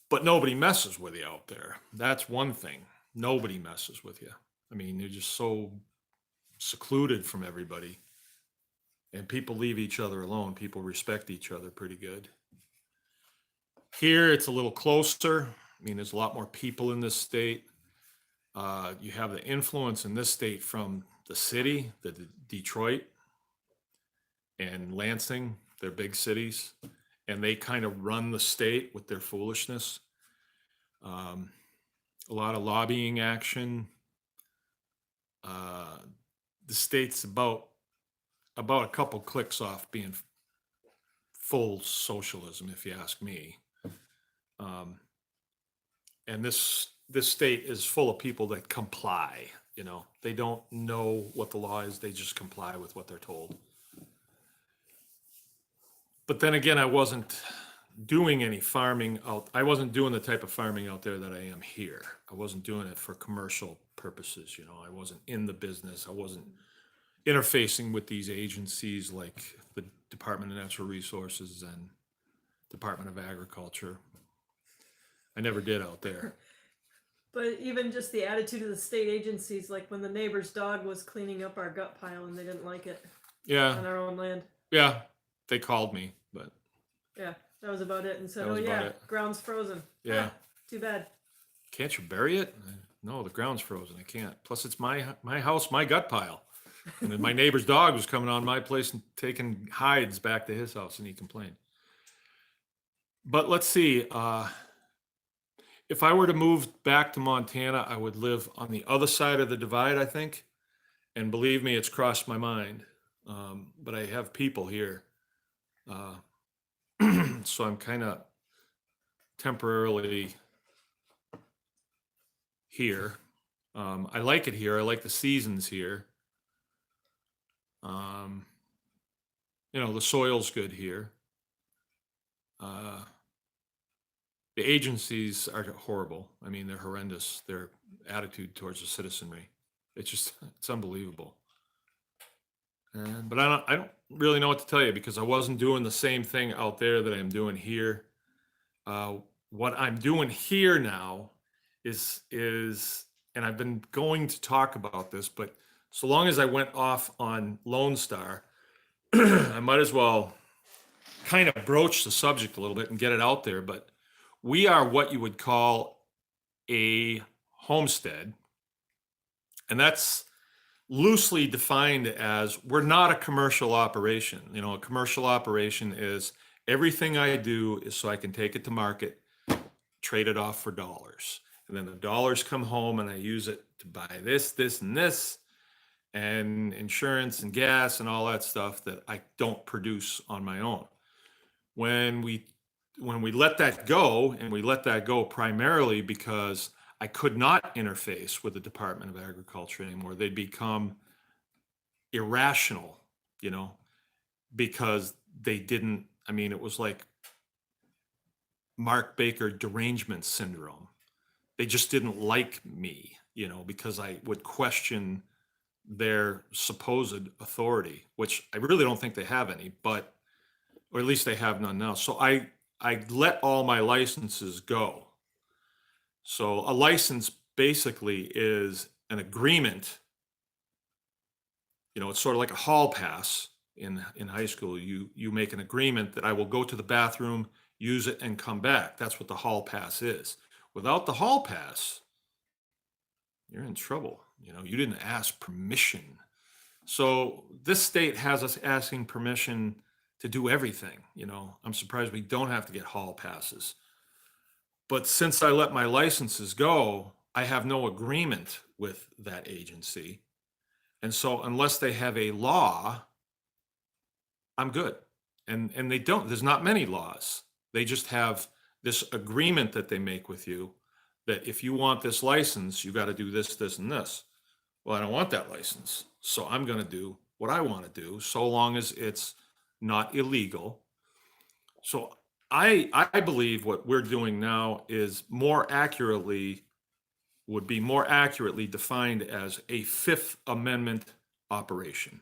But nobody messes with you out there. That's one thing. Nobody messes with you. I mean, you're just so secluded from everybody. And people leave each other alone. People respect each other pretty good. Here, it's a little closer. I mean, there's a lot more people in this state. You have the influence in this state from the city, the Detroit and Lansing, they're big cities, and they kind of run the state with their foolishness. A lot of lobbying action. The state's about a couple clicks off being full socialism, if you ask me. And this state is full of people that comply. You know, they don't know what the law is. They just comply with what they're told. But then again, I wasn't doing any farming out. I wasn't doing the type of farming out there that I am here. I wasn't doing it for commercial purposes. You know, I wasn't in the business. I wasn't interfacing with these agencies like the Department of Natural Resources and Department of Agriculture. I never did out there. But even just the attitude of the state agencies, like when the neighbor's dog was cleaning up our gut pile and they didn't like it Yeah, on our own land. yeah, they called me, but Yeah, that was about it. And said, That oh was about yeah, it. ground's frozen. Yeah. Too bad. can't you bury it? No, the ground's frozen. I can't. Plus, it's my house, my gut pile. And then my neighbor's dog was coming on my place and taking hides back to his house, and he complained. But let's see. If I were to move back to Montana, I would live on the other side of the divide, I think. And believe me, it's crossed my mind. But I have people here. So I'm kind of temporarily here. I like it here. I like the seasons here. Um, the soil's good here. Uh, the agencies are horrible. I mean, they're horrendous. Their attitude towards the citizenry, it's unbelievable. But I don't really know what to tell you because I wasn't doing the same thing out there that I'm doing here. Uh, what I'm doing here now is, and I've been going to talk about this, but so long as I went off on Lone Star, I might as well kind of broach the subject a little bit and get it out there. But we are what you would call a homestead, and that's loosely defined as we're not a commercial operation. A commercial operation is everything I do is so I can take it to market, trade it off for dollars. And then the dollars come home and I use it to buy this, this, and this, and insurance and gas and all that stuff that I don't produce on my own. When we let that go, and we let that go primarily because I could not interface with the Department of Agriculture anymore. They'd become irrational, because they didn't, I mean, it was like Mark Baker derangement syndrome. They just didn't like me, because I would question their supposed authority, which I really don't think they have any, or at least they have none now. So I let all my licenses go. So a license basically is an agreement. It's sort of like a hall pass in high school. You make an agreement that I will go to the bathroom, use it, and come back. That's what the hall pass is. Without the hall pass, you're in trouble. You didn't ask permission. So this state has us asking permission to do everything. I'm surprised we don't have to get hall passes. But since I let my licenses go, I have no agreement with that agency. And so unless they have a law, I'm good. And they don't. There's not many laws. They just have this agreement that they make with you that if you want this license, you got to do this, this, and this. Well, I don't want that license. So I'm going to do what I want to do so long as it's not illegal. So I believe what we're doing now is would be more accurately defined as a Fifth Amendment operation.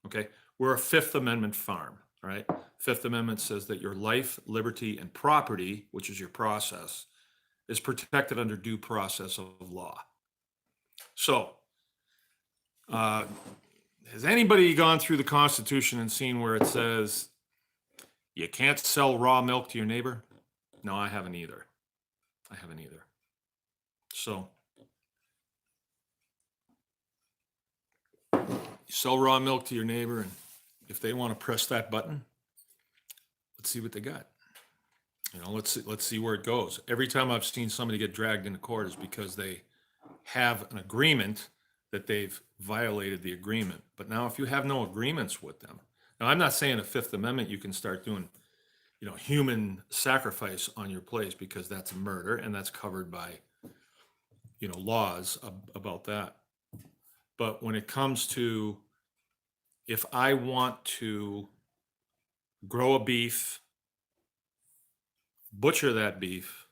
Okay, we're a Fifth Amendment farm, right? Fifth Amendment says that your life, liberty, and property, which is your process, is protected under due process of law. So, has anybody gone through the Constitution and seen where it says you can't sell raw milk to your neighbor? No, I haven't either. So, you sell raw milk to your neighbor, and if they want to press that button, let's see what they got. Let's see where it goes. Every time I've seen somebody get dragged into court is because they have an agreement that they've violated the agreement. But now if you have no agreements with them, now I'm not saying a Fifth Amendment you can start doing, human sacrifice on your place, because that's a murder and that's covered by, laws about that. But when it comes to, if I want to grow a beef, butcher that beef,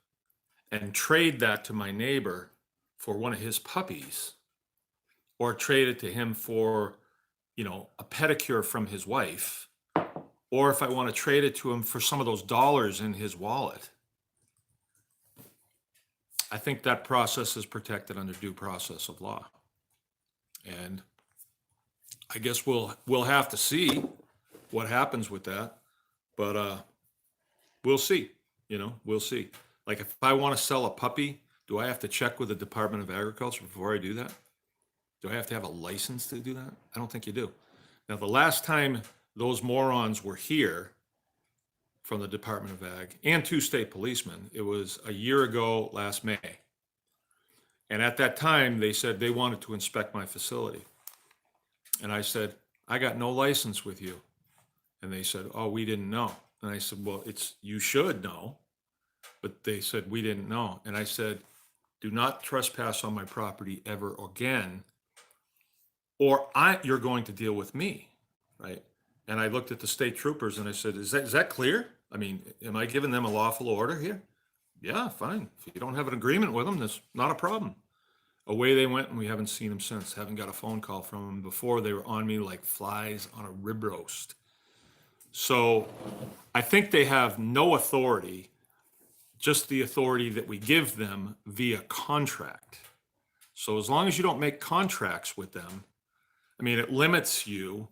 and trade that to my neighbor for one of his puppies, or trade it to him for, a pedicure from his wife, or if I want to trade it to him for some of those dollars in his wallet, I think that process is protected under due process of law. And I guess we'll have to see what happens with that, but we'll see. We'll see. Like if I want to sell a puppy, do I have to check with the Department of Agriculture before I do that? Do I have to have a license to do that? I don't think you do. Now, the last time those morons were here from the Department of Ag and two state policemen, it was a year ago last May. And at that time, they said they wanted to inspect my facility. And I said, I got no license with you. And they said, oh, we didn't know. And I said, well, you should know. But they said, we didn't know. And I said, do not trespass on my property ever again, or you're going to deal with me, right? And I looked at the state troopers and I said, is that clear? I mean, am I giving them a lawful order here? Yeah, fine. If you don't have an agreement with them, that's not a problem. Away they went, and we haven't seen them since. Haven't got a phone call from them. Before, they were on me like flies on a rib roast. So I think they have no authority, just the authority that we give them via contract. So as long as you don't make contracts with them, I mean, it limits you.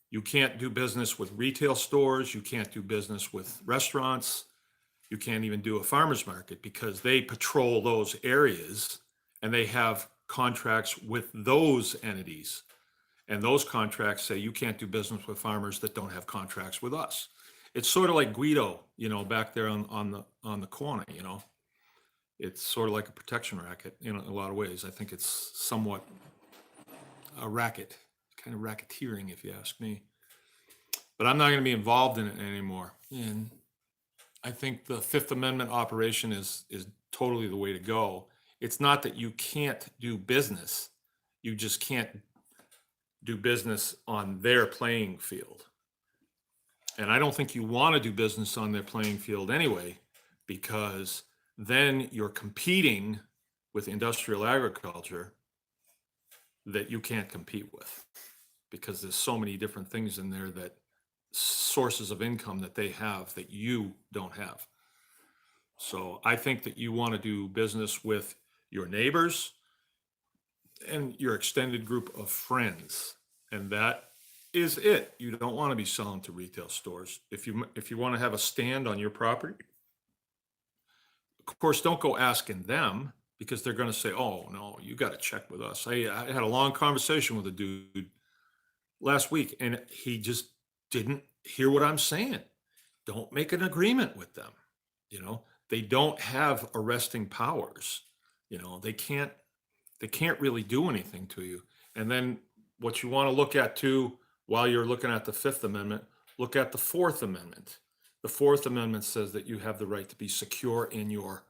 You can't do business with retail stores. You can't do business with restaurants. You can't even do a farmer's market because they patrol those areas and they have contracts with those entities. And those contracts say you can't do business with farmers that don't have contracts with us. It's sort of like Guido, back there on the corner, It's sort of like a protection racket in a lot of ways. I think it's somewhat a racket, kind of racketeering, if you ask me. But I'm not going to be involved in it anymore. And I think the Fifth Amendment operation is totally the way to go. It's not that you can't do business. You just can't do business on their playing field. And I don't think you want to do business on their playing field anyway, because then you're competing with industrial agriculture that you can't compete with, because there's so many different things in there, that sources of income that they have that you don't have. So I think that you want to do business with your neighbors and your extended group of friends. And that is it. You don't want to be selling to retail stores. If you want to have a stand on your property, of course, don't go asking them, because they're going to say, oh, no, you got to check with us. I had a long conversation with a dude last week, and he just didn't hear what I'm saying. Don't make an agreement with them. They don't have arresting powers. They can't really do anything to you. And then what you want to look at too, while you're looking at the Fifth Amendment, look at the Fourth Amendment. The Fourth Amendment says that you have the right to be secure in your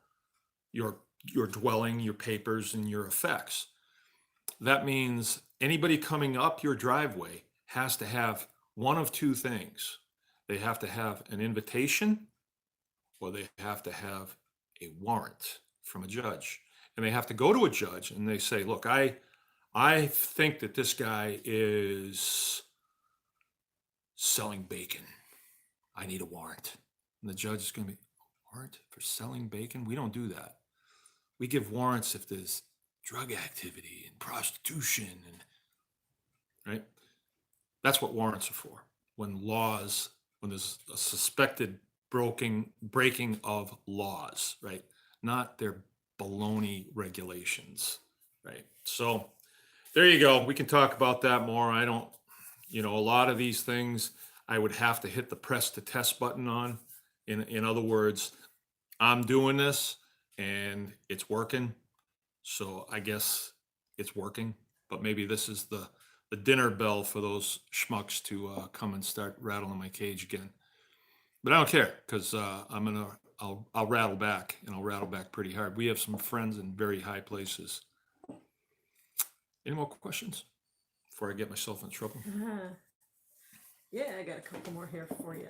dwelling, your papers, and your effects. That means anybody coming up your driveway has to have one of two things. They have to have an invitation, or they have to have a warrant from a judge. And they have to go to a judge and they say, look, I think that this guy is selling bacon. I need a warrant. And the judge is going to be, warrant for selling bacon? We don't do that. We give warrants if there's drug activity and prostitution, and right? That's what warrants are for. When there's a suspected breaking of laws, right? Not their baloney regulations, right? So there you go. We can talk about that more. I don't, a lot of these things I would have to hit the press to test button on. In other words, I'm doing this and it's working. So I guess it's working, but maybe this is the dinner bell for those schmucks to come and start rattling my cage again. But I don't care, because I'll rattle back, and I'll rattle back pretty hard. We have some friends in very high places. Any more questions before I get myself in trouble? Yeah, I got a couple more here for you.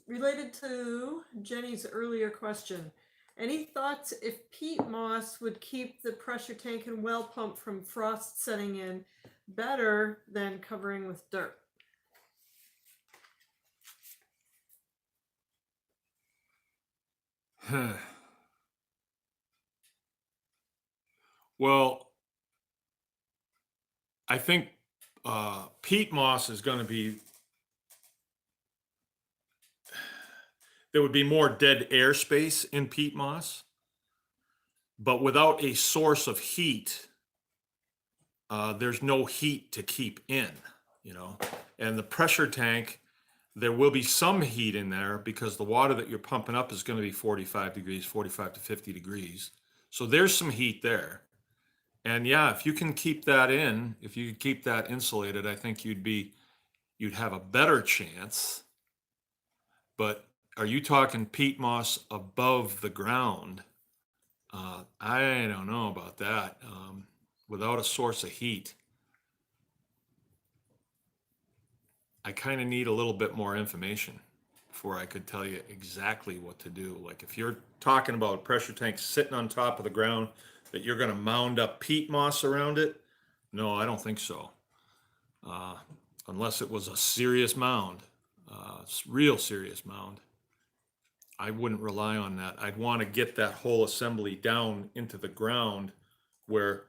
Related to Jenny's earlier question, any thoughts if peat moss would keep the pressure tank and well pump from frost setting in better than covering with dirt? Well, I think peat moss is going to be, there would be more dead air space in peat moss, but without a source of heat, there's no heat to keep in, and the pressure tank, there will be some heat in there because the water that you're pumping up is going to be 45 to 50 degrees. So there's some heat there. And yeah, if you can keep that in, if you could keep that insulated, I think you'd have a better chance. But are you talking peat moss above the ground? I don't know about that. Without a source of heat, I kind of need a little bit more information before I could tell you exactly what to do. Like if you're talking about a pressure tank sitting on top of the ground that you're going to mound up peat moss around it, no, I don't think so. Uh, Unless it was a serious mound, real serious mound. I wouldn't rely on that. I'd want to get that whole assembly down into the ground where,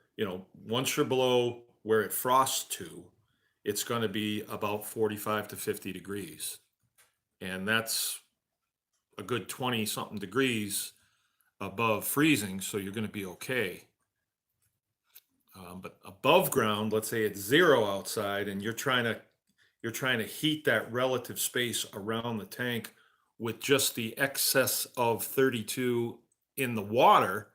once you're below where it frosts to, it's going to be about 45 to 50 degrees. And that's a good 20 something degrees above freezing. So you're going to be okay. But above ground, let's say it's 0 outside and you're trying to heat that relative space around the tank with just the excess of 32 in the water.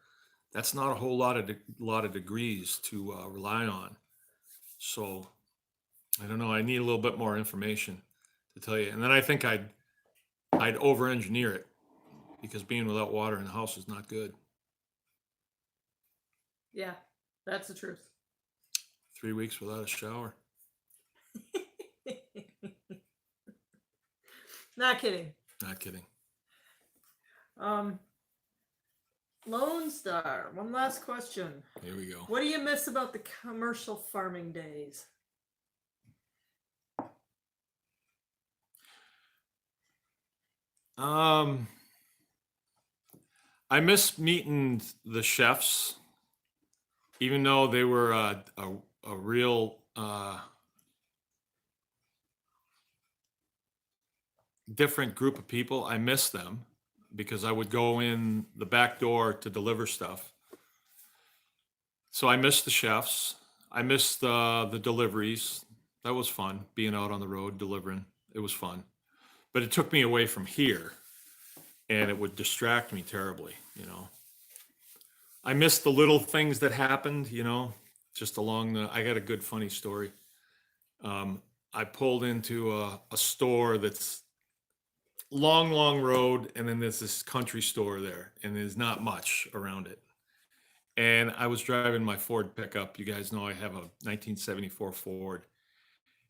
That's not a whole lot of degrees to rely on. So I don't know. I need a little bit more information to tell you, and then I think I'd over engineer it because being without water in the house is not good. Yeah, that's the truth. 3 weeks without a shower. Not kidding. Not kidding. Lone Star, one last question. Here we go. What do you miss about the commercial farming days? I miss meeting the chefs, even though they were a real different group of people. I miss them because I would go in the back door to deliver stuff. So I miss the chefs. I miss the deliveries. That was fun, being out on the road delivering. It was fun. But it took me away from here, and it would distract me terribly. I miss the little things that happened, just along I got a good funny story. I pulled into a store that's long road, and then there's this country store there, and there's not much around it. And I was driving my Ford pickup. You guys know I have a 1974 Ford,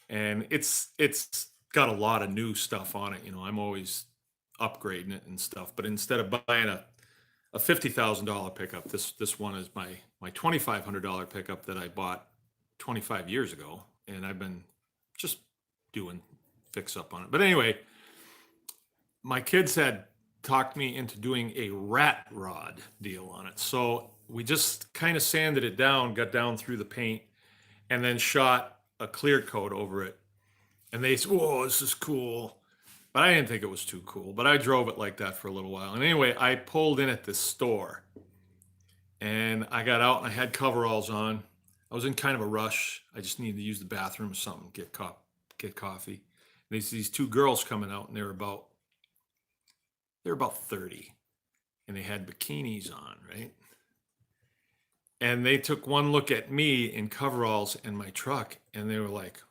and it's got a lot of new stuff on it. I'm always upgrading it and stuff. But instead of buying a $50,000 pickup, this one is my $2,500 pickup that I bought 25 years ago, and I've been just doing fix up on it. But anyway, my kids had talked me into doing a rat rod deal on it. So we just kind of sanded it down, got down through the paint, and then shot a clear coat over it. And they said, "Whoa, this is cool." But I didn't think it was too cool. But I drove it like that for a little while. And anyway, I pulled in at this store, and I got out and I had coveralls on. I was in kind of a rush. I just needed to use the bathroom or something, get coffee. And there's these two girls coming out, and they're about 30, and they had bikinis on, right? And they took one look at me in coveralls and my truck, and they were like,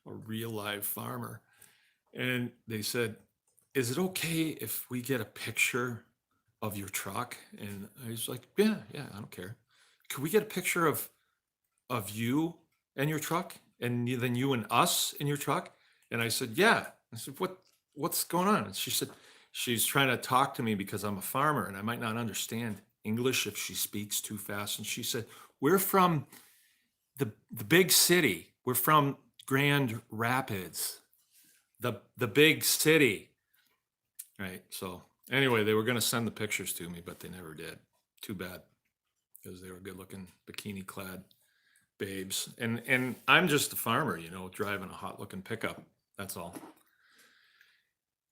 a real live farmer. And they said, "Is it okay if we get a picture of your truck?" And I was like, yeah, I don't care. Could we get a picture of you and your truck, and then you and us in your truck? And I said, yeah. I said, what's going on? And she said, she's trying to talk to me because I'm a farmer and I might not understand English if she speaks too fast. And she said, "We're from the big city. We're from Grand Rapids, the big city." Right. So anyway, they were going to send the pictures to me, but they never did. Too bad, because they were good looking bikini clad babes. And I'm just a farmer, driving a hot looking pickup. That's all.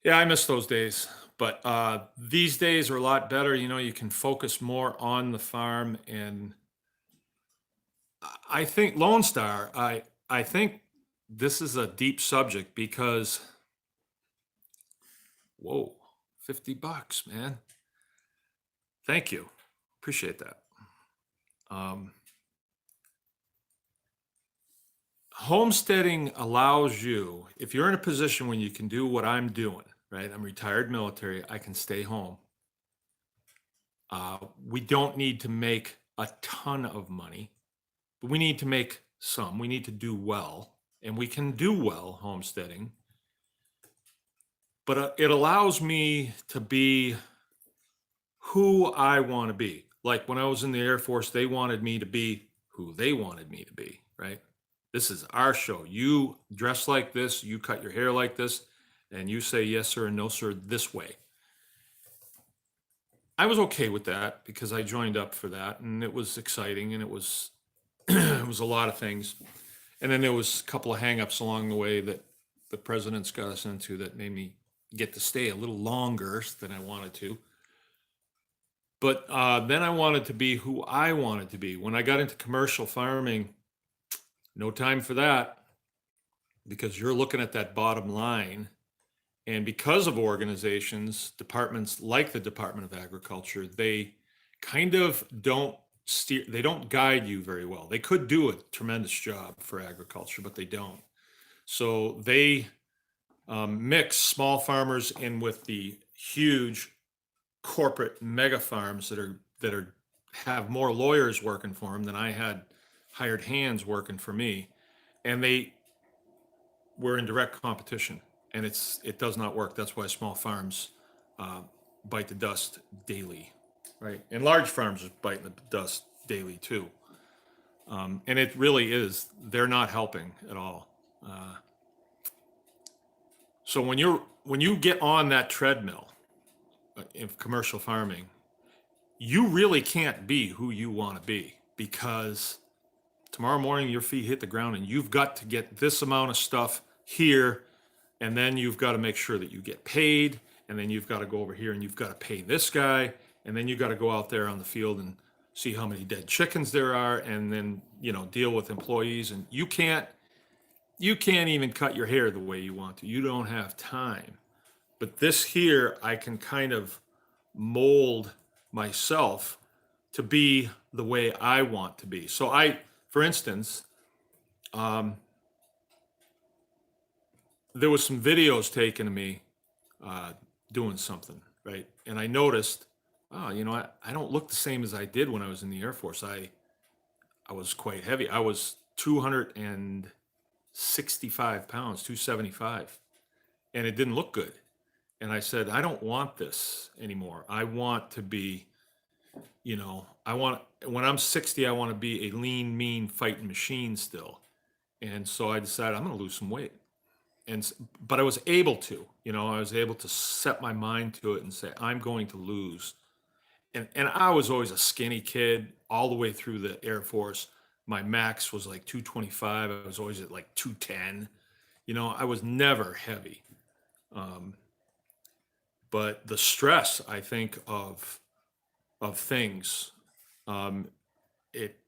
Yeah, I miss those days. But these days are a lot better. You can focus more on the farm. And I think Lone Star, I think this is a deep subject because, whoa, $50, man. Thank you. Appreciate that. Homesteading allows you, if you're in a position when you can do what I'm doing, right? I'm retired military, I can stay home. We don't need to make a ton of money, but we need to make some. We need to do well, and we can do well homesteading. But it allows me to be who I want to be. Like when I was in the Air Force, they wanted me to be who they wanted me to be, right? This is our show. You dress like this, you cut your hair like this, and you say yes, sir, and no, sir, this way. I was okay with that because I joined up for that, and it was exciting, and it was it was a lot of things. And then there was a couple of hangups along the way that the president's got us into that made me get to stay a little longer than I wanted to. But then I wanted to be who I wanted to be. When I got into commercial farming, no time for that because you're looking at that bottom line. And because of organizations, departments like the Department of Agriculture, they kind of don't steer, they don't guide you very well. They could do a tremendous job for agriculture, but they don't. So they mix small farmers in with the huge corporate mega farms that are have more lawyers working for them than I had hired hands working for me, and they were in direct competition, and it does not work. That's why small farms uh, bite the dust daily, right? And large farms are biting the dust daily too. And it really is, they're not helping at all. So when you get on that treadmill in commercial farming, you really can't be who you want to be because tomorrow morning your feet hit the ground and you've got to get this amount of stuff here, and then you've got to make sure that you get paid, and then you've got to go over here and you've got to pay this guy, and then you've got to go out there on the field and see how many dead chickens there are, and then deal with employees, and you can't even cut your hair the way you want to. You don't have time. But this here, I can kind of mold myself to be the way I want to be. So for instance, there was some videos taken of me doing something, right? And I noticed, oh, I don't look the same as I did when I was in the Air Force. I was quite heavy. I was 265 pounds, 275, and it didn't look good. And I said, I don't want this anymore. I want to be, when I'm 60, I want to be a lean, mean fighting machine still. And so I decided I'm going to lose some weight. But I was able to, I was able to set my mind to it and say, I'm going to lose. And I was always a skinny kid all the way through the Air Force. My max was like 225. I was always at like 210. I was never heavy. But the stress, I think, of things, it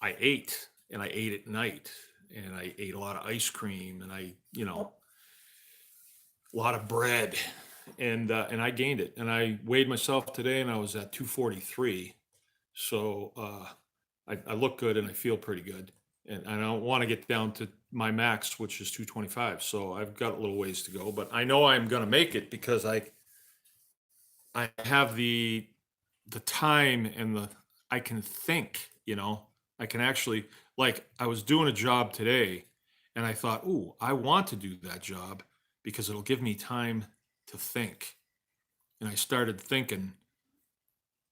I ate, and I ate at night, and I ate a lot of ice cream, and a lot of bread, and I gained it, and I weighed myself today, and I was at 243. So I look good, and I feel pretty good, and I don't want to get down to my max, which is 225. So I've got a little ways to go, but I know I'm going to make it because I have the time and I can think, I can actually, like, I was doing a job today and I thought, ooh, I want to do that job because it'll give me time to think. And I started thinking,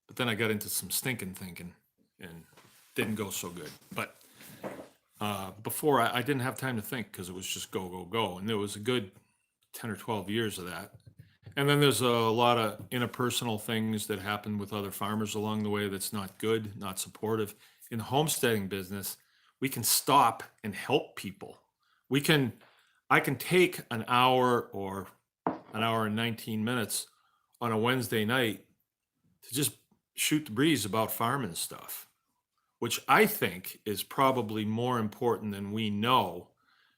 but then I got into some stinking thinking and didn't go so good. But before I didn't have time to think because it was just go, go, go. And there was a good 10 or 12 years of that. And then there's a lot of interpersonal things that happen with other farmers along the way that's not good, not supportive. In the homesteading business, we can stop and help people. I can take an hour or an hour and 19 minutes on a Wednesday night to just shoot the breeze about farming stuff, which I think is probably more important than we know.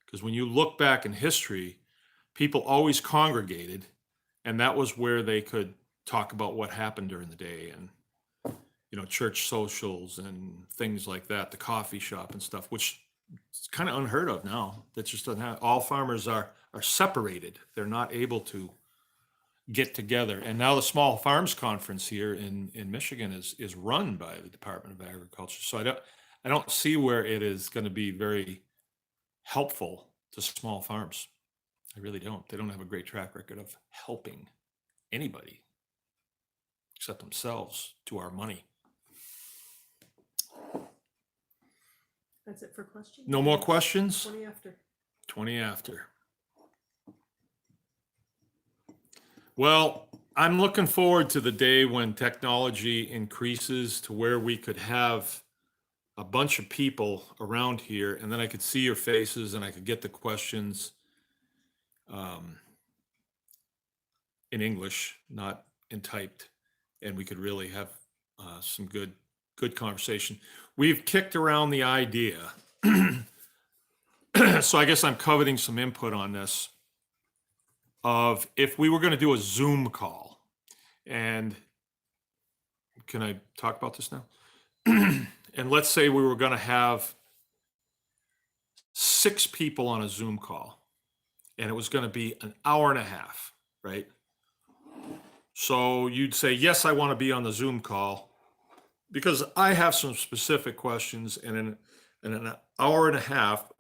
Because when you look back in history, people always congregated, and that was where they could talk about what happened during the day, and church socials and things like that, the coffee shop and stuff, which is kind of unheard of now. That just doesn't have. All farmers are separated. They're not able to get together. And now the Small Farms Conference here in Michigan is run by the Department of Agriculture. So I don't see where it is going to be very helpful to small farms. I really don't. They don't have a great track record of helping anybody except themselves to our money. That's it for questions. No more questions? 20 after. 20 after. Well, I'm looking forward to the day when technology increases to where we could have a bunch of people around here, and then I could see your faces and I could get the questions in English, not in typed, and we could really have some good conversation. We've kicked around the idea, so I guess I'm coveting some input on this, of if we were going to do a Zoom call, and can I talk about this now? And let's say we were going to have 6 people on a Zoom call, and it was going to be an hour and a half, right? So you'd say, yes, I want to be on the Zoom call because I have some specific questions, and in an hour and a half,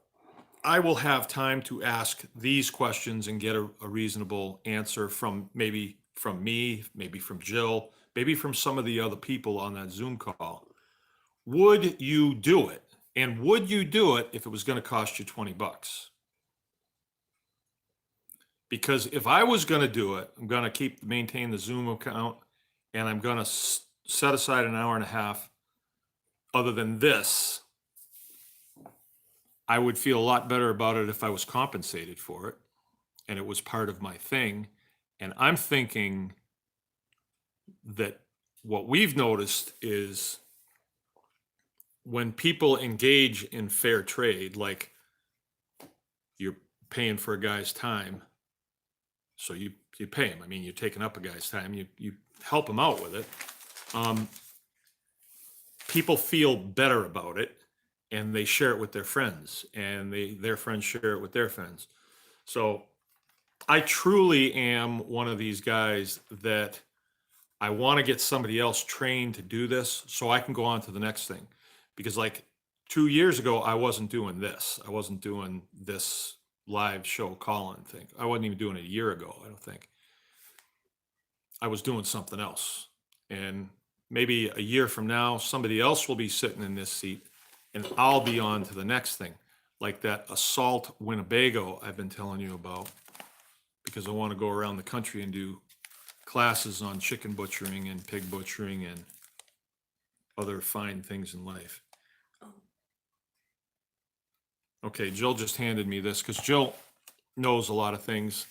I will have time to ask these questions and get a reasonable answer from maybe from me, maybe from Jill, maybe from some of the other people on that Zoom call. Would you do it? And would you do it if it was going to cost you $20? Because if I was going to do it, I'm going to maintain the Zoom account, and I'm going to set aside an hour and a half. Other than this, I would feel a lot better about it if I was compensated for it and it was part of my thing. And I'm thinking that what we've noticed is when people engage in fair trade, like you're paying for a guy's time, so you pay him. I mean, you're taking up a guy's time, you help him out with it. People feel better about it, and they share it with their friends, and their friends share it with their friends. So I truly am one of these guys that I want to get somebody else trained to do this so I can go on to the next thing. Because like 2 years ago, I wasn't doing this. I wasn't doing this live show call-in thing. I wasn't even doing it a year ago, I don't think. I was doing something else. And maybe a year from now, somebody else will be sitting in this seat and I'll be on to the next thing. Like that Assault Winnebago I've been telling you about, because I want to go around the country and do classes on chicken butchering and pig butchering and other fine things in life. Okay, Jill just handed me this because Jill knows a lot of things.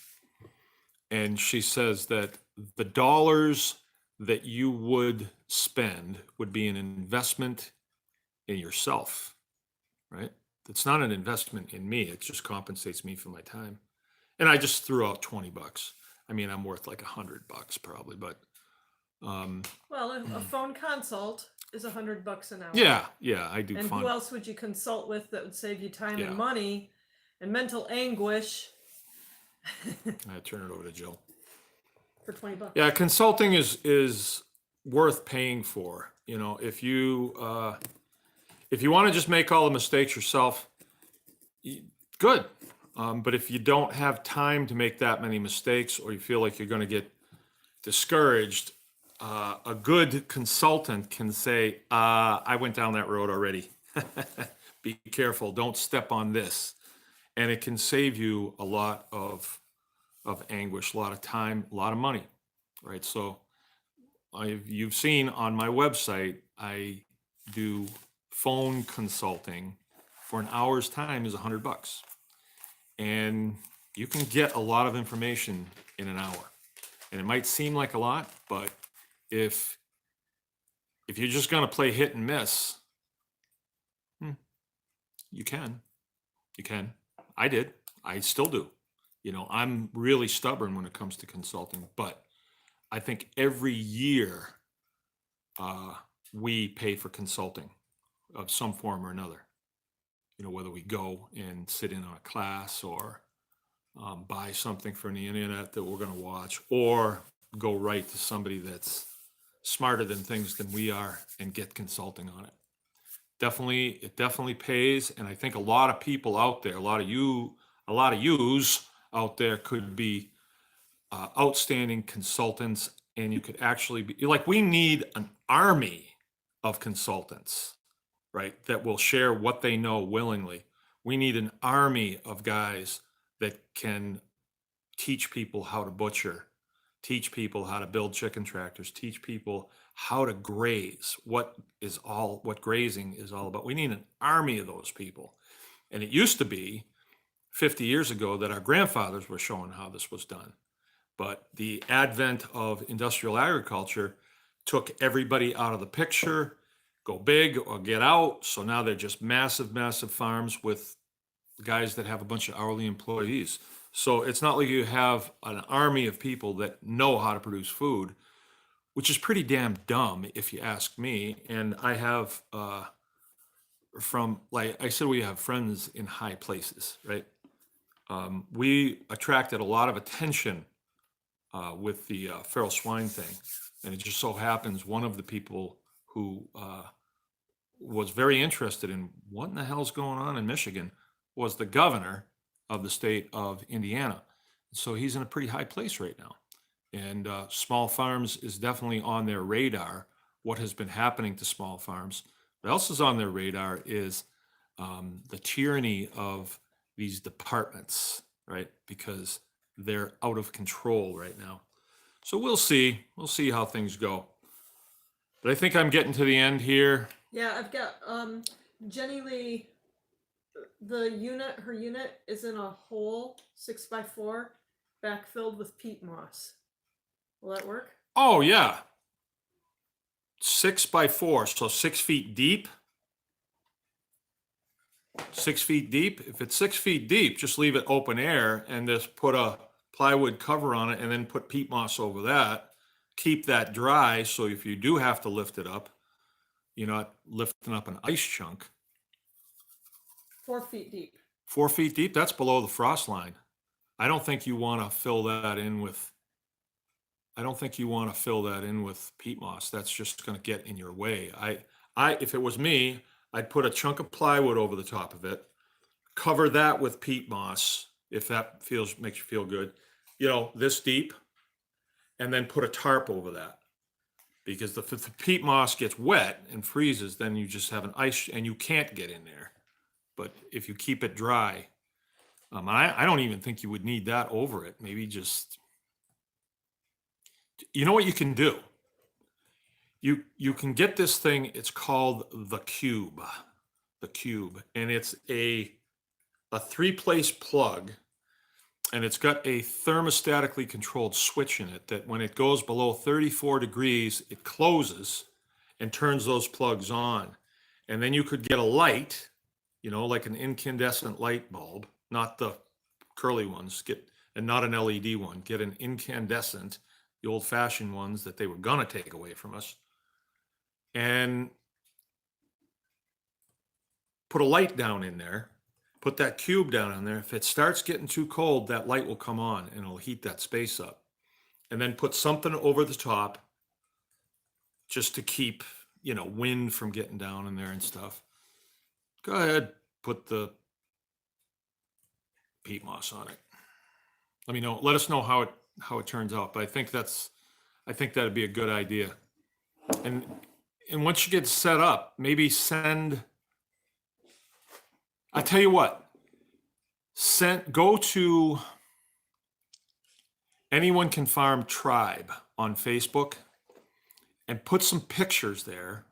And she says that the dollars that you would spend would be an investment in yourself, right? It's not an investment in me. It just compensates me for my time. And I just threw out $20. I mean, I'm worth like $100 probably, but well, a phone consult is $100 an hour. Yeah, I do. And fun. who else would you consult with that would save you time Yeah. and money and mental anguish? I turn it over to Jill. For $20. Yeah, consulting is worth paying for. You know, if you want to just make all the mistakes yourself, good. But if you don't have time to make that many mistakes, or you feel like you're going to get discouraged, a good consultant can say, I went down that road already. Be careful. Don't step on this. And it can save you a lot of anguish, a lot of time, a lot of money, right? So you've seen on my website, I do phone consulting for an hour's time is $100. And you can get a lot of information in an hour. And it might seem like a lot, but if you're just going to play hit and miss, you can. I did. I still do. You know, I'm really stubborn when it comes to consulting, but I think every year we pay for consulting of some form or another. You know, whether we go and sit in on a class or buy something from the internet that we're going to watch, or go right to somebody that's smarter than we are and get consulting on it. It definitely pays, and I think a lot of people out there, a lot of yous out there could be outstanding consultants, and you could actually be like, we need an army of consultants, right? That will share what they know willingly. We need an army of guys that can teach people how to butcher, teach people how to build chicken tractors, teach people how to graze, what grazing is all about. We need an army of those people. And it used to be 50 years ago that our grandfathers were showing how this was done. But the advent of industrial agriculture took everybody out of the picture, go big or get out. So now they're just massive, massive farms with guys that have a bunch of hourly employees. So it's not like you have an army of people that know how to produce food, which is pretty damn dumb if you ask me. And I have, like I said, we have friends in high places, right? We attracted a lot of attention with the feral swine thing. And it just so happens one of the people who was very interested in what in the hell's going on in Michigan was the governor of the state of Indiana. So he's in a pretty high place right now. And small farms is definitely on their radar, what has been happening to small farms. What else is on their radar is the tyranny of these departments, right? Because they're out of control right now. So we'll see. We'll see how things go. But I think I'm getting to the end here. Yeah, I've got Jenny Lee. Her unit is in a hole 6x4, backfilled with peat moss. Will that work? Oh yeah, 6x4, so 6 feet deep. 6 feet deep. If it's 6 feet deep, just leave it open air and just put a plywood cover on it, and then put peat moss over that. Keep that dry, so if you do have to lift it up, you're not lifting up an ice chunk. 4 feet deep. 4 feet deep, that's below the frost line. I don't think you want to fill that in with peat moss. That's just going to get in your way. If it was me, I'd put a chunk of plywood over the top of it, cover that with peat moss, if that makes you feel good, this deep, and then put a tarp over that. Because if the peat moss gets wet and freezes, then you just have an ice, and you can't get in there. But if you keep it dry, I don't even think you would need that over it. Maybe just, you know what you can do? You can get this thing, it's called the cube, and it's a 3-place plug, and it's got a thermostatically controlled switch in it that when it goes below 34 degrees, it closes and turns those plugs on. And then you could get a light, like an incandescent light bulb, not the curly ones, and not an LED one, get an incandescent, the old-fashioned ones that they were gonna take away from us, and put a light down in there, put that cube down in there. If it starts getting too cold, that light will come on and it'll heat that space up. And then put something over the top just to keep, wind from getting down in there and stuff. Go ahead, put the peat moss on it. Let us know how it turns out. But I think that'd be a good idea. And once you get set up, maybe I tell you what, go to Anyone Can Farm Tribe on Facebook and put some pictures there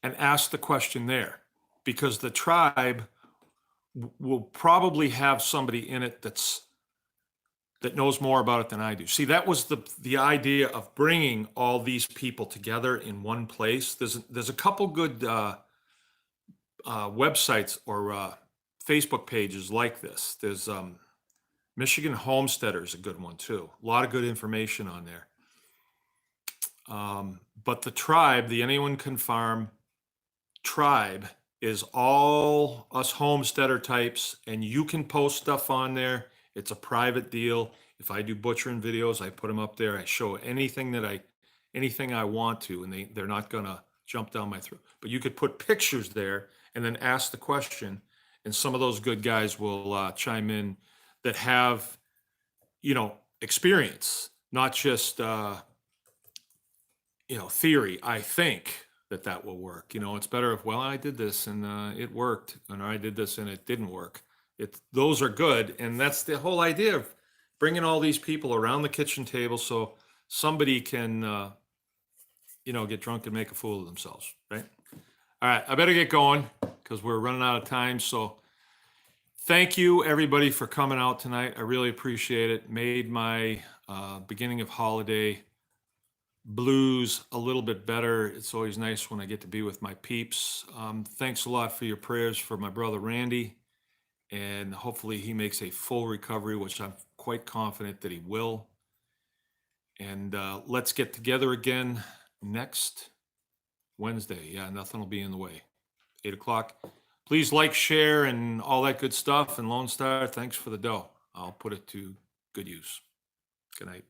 and ask the question there, because the tribe will probably have somebody in it that knows more about it than I do. See, that was the idea of bringing all these people together in one place. There's a couple good websites or Facebook pages like this. There's Michigan Homesteader is a good one too. A lot of good information on there. But the tribe, the Anyone Can Farm tribe, is all us homesteader types, and you can post stuff on there It's a private deal. If I do butchering videos, I put them up there. I show anything I want to, and they're not gonna jump down my throat. But you could put pictures there and then ask the question, and some of those good guys will chime in that have, experience, not just theory. I think that will work. It's better if, well, I did this and it worked, and I did this and it didn't work. Those are good, and that's the whole idea of bringing all these people around the kitchen table so somebody can get drunk and make a fool of themselves, right? All right, I better get going because we're running out of time. So thank you everybody for coming out tonight. I really appreciate it. Made my beginning of holiday blues a little bit better. It's always nice when I get to be with my peeps. Thanks a lot for your prayers for my brother Randy, and hopefully he makes a full recovery, which I'm quite confident that he will. And let's get together again next Wednesday. Yeah, nothing will be in the way. 8 o'clock. Please like, share, and all that good stuff. And Lone Star, thanks for the dough. I'll put it to good use. Good night.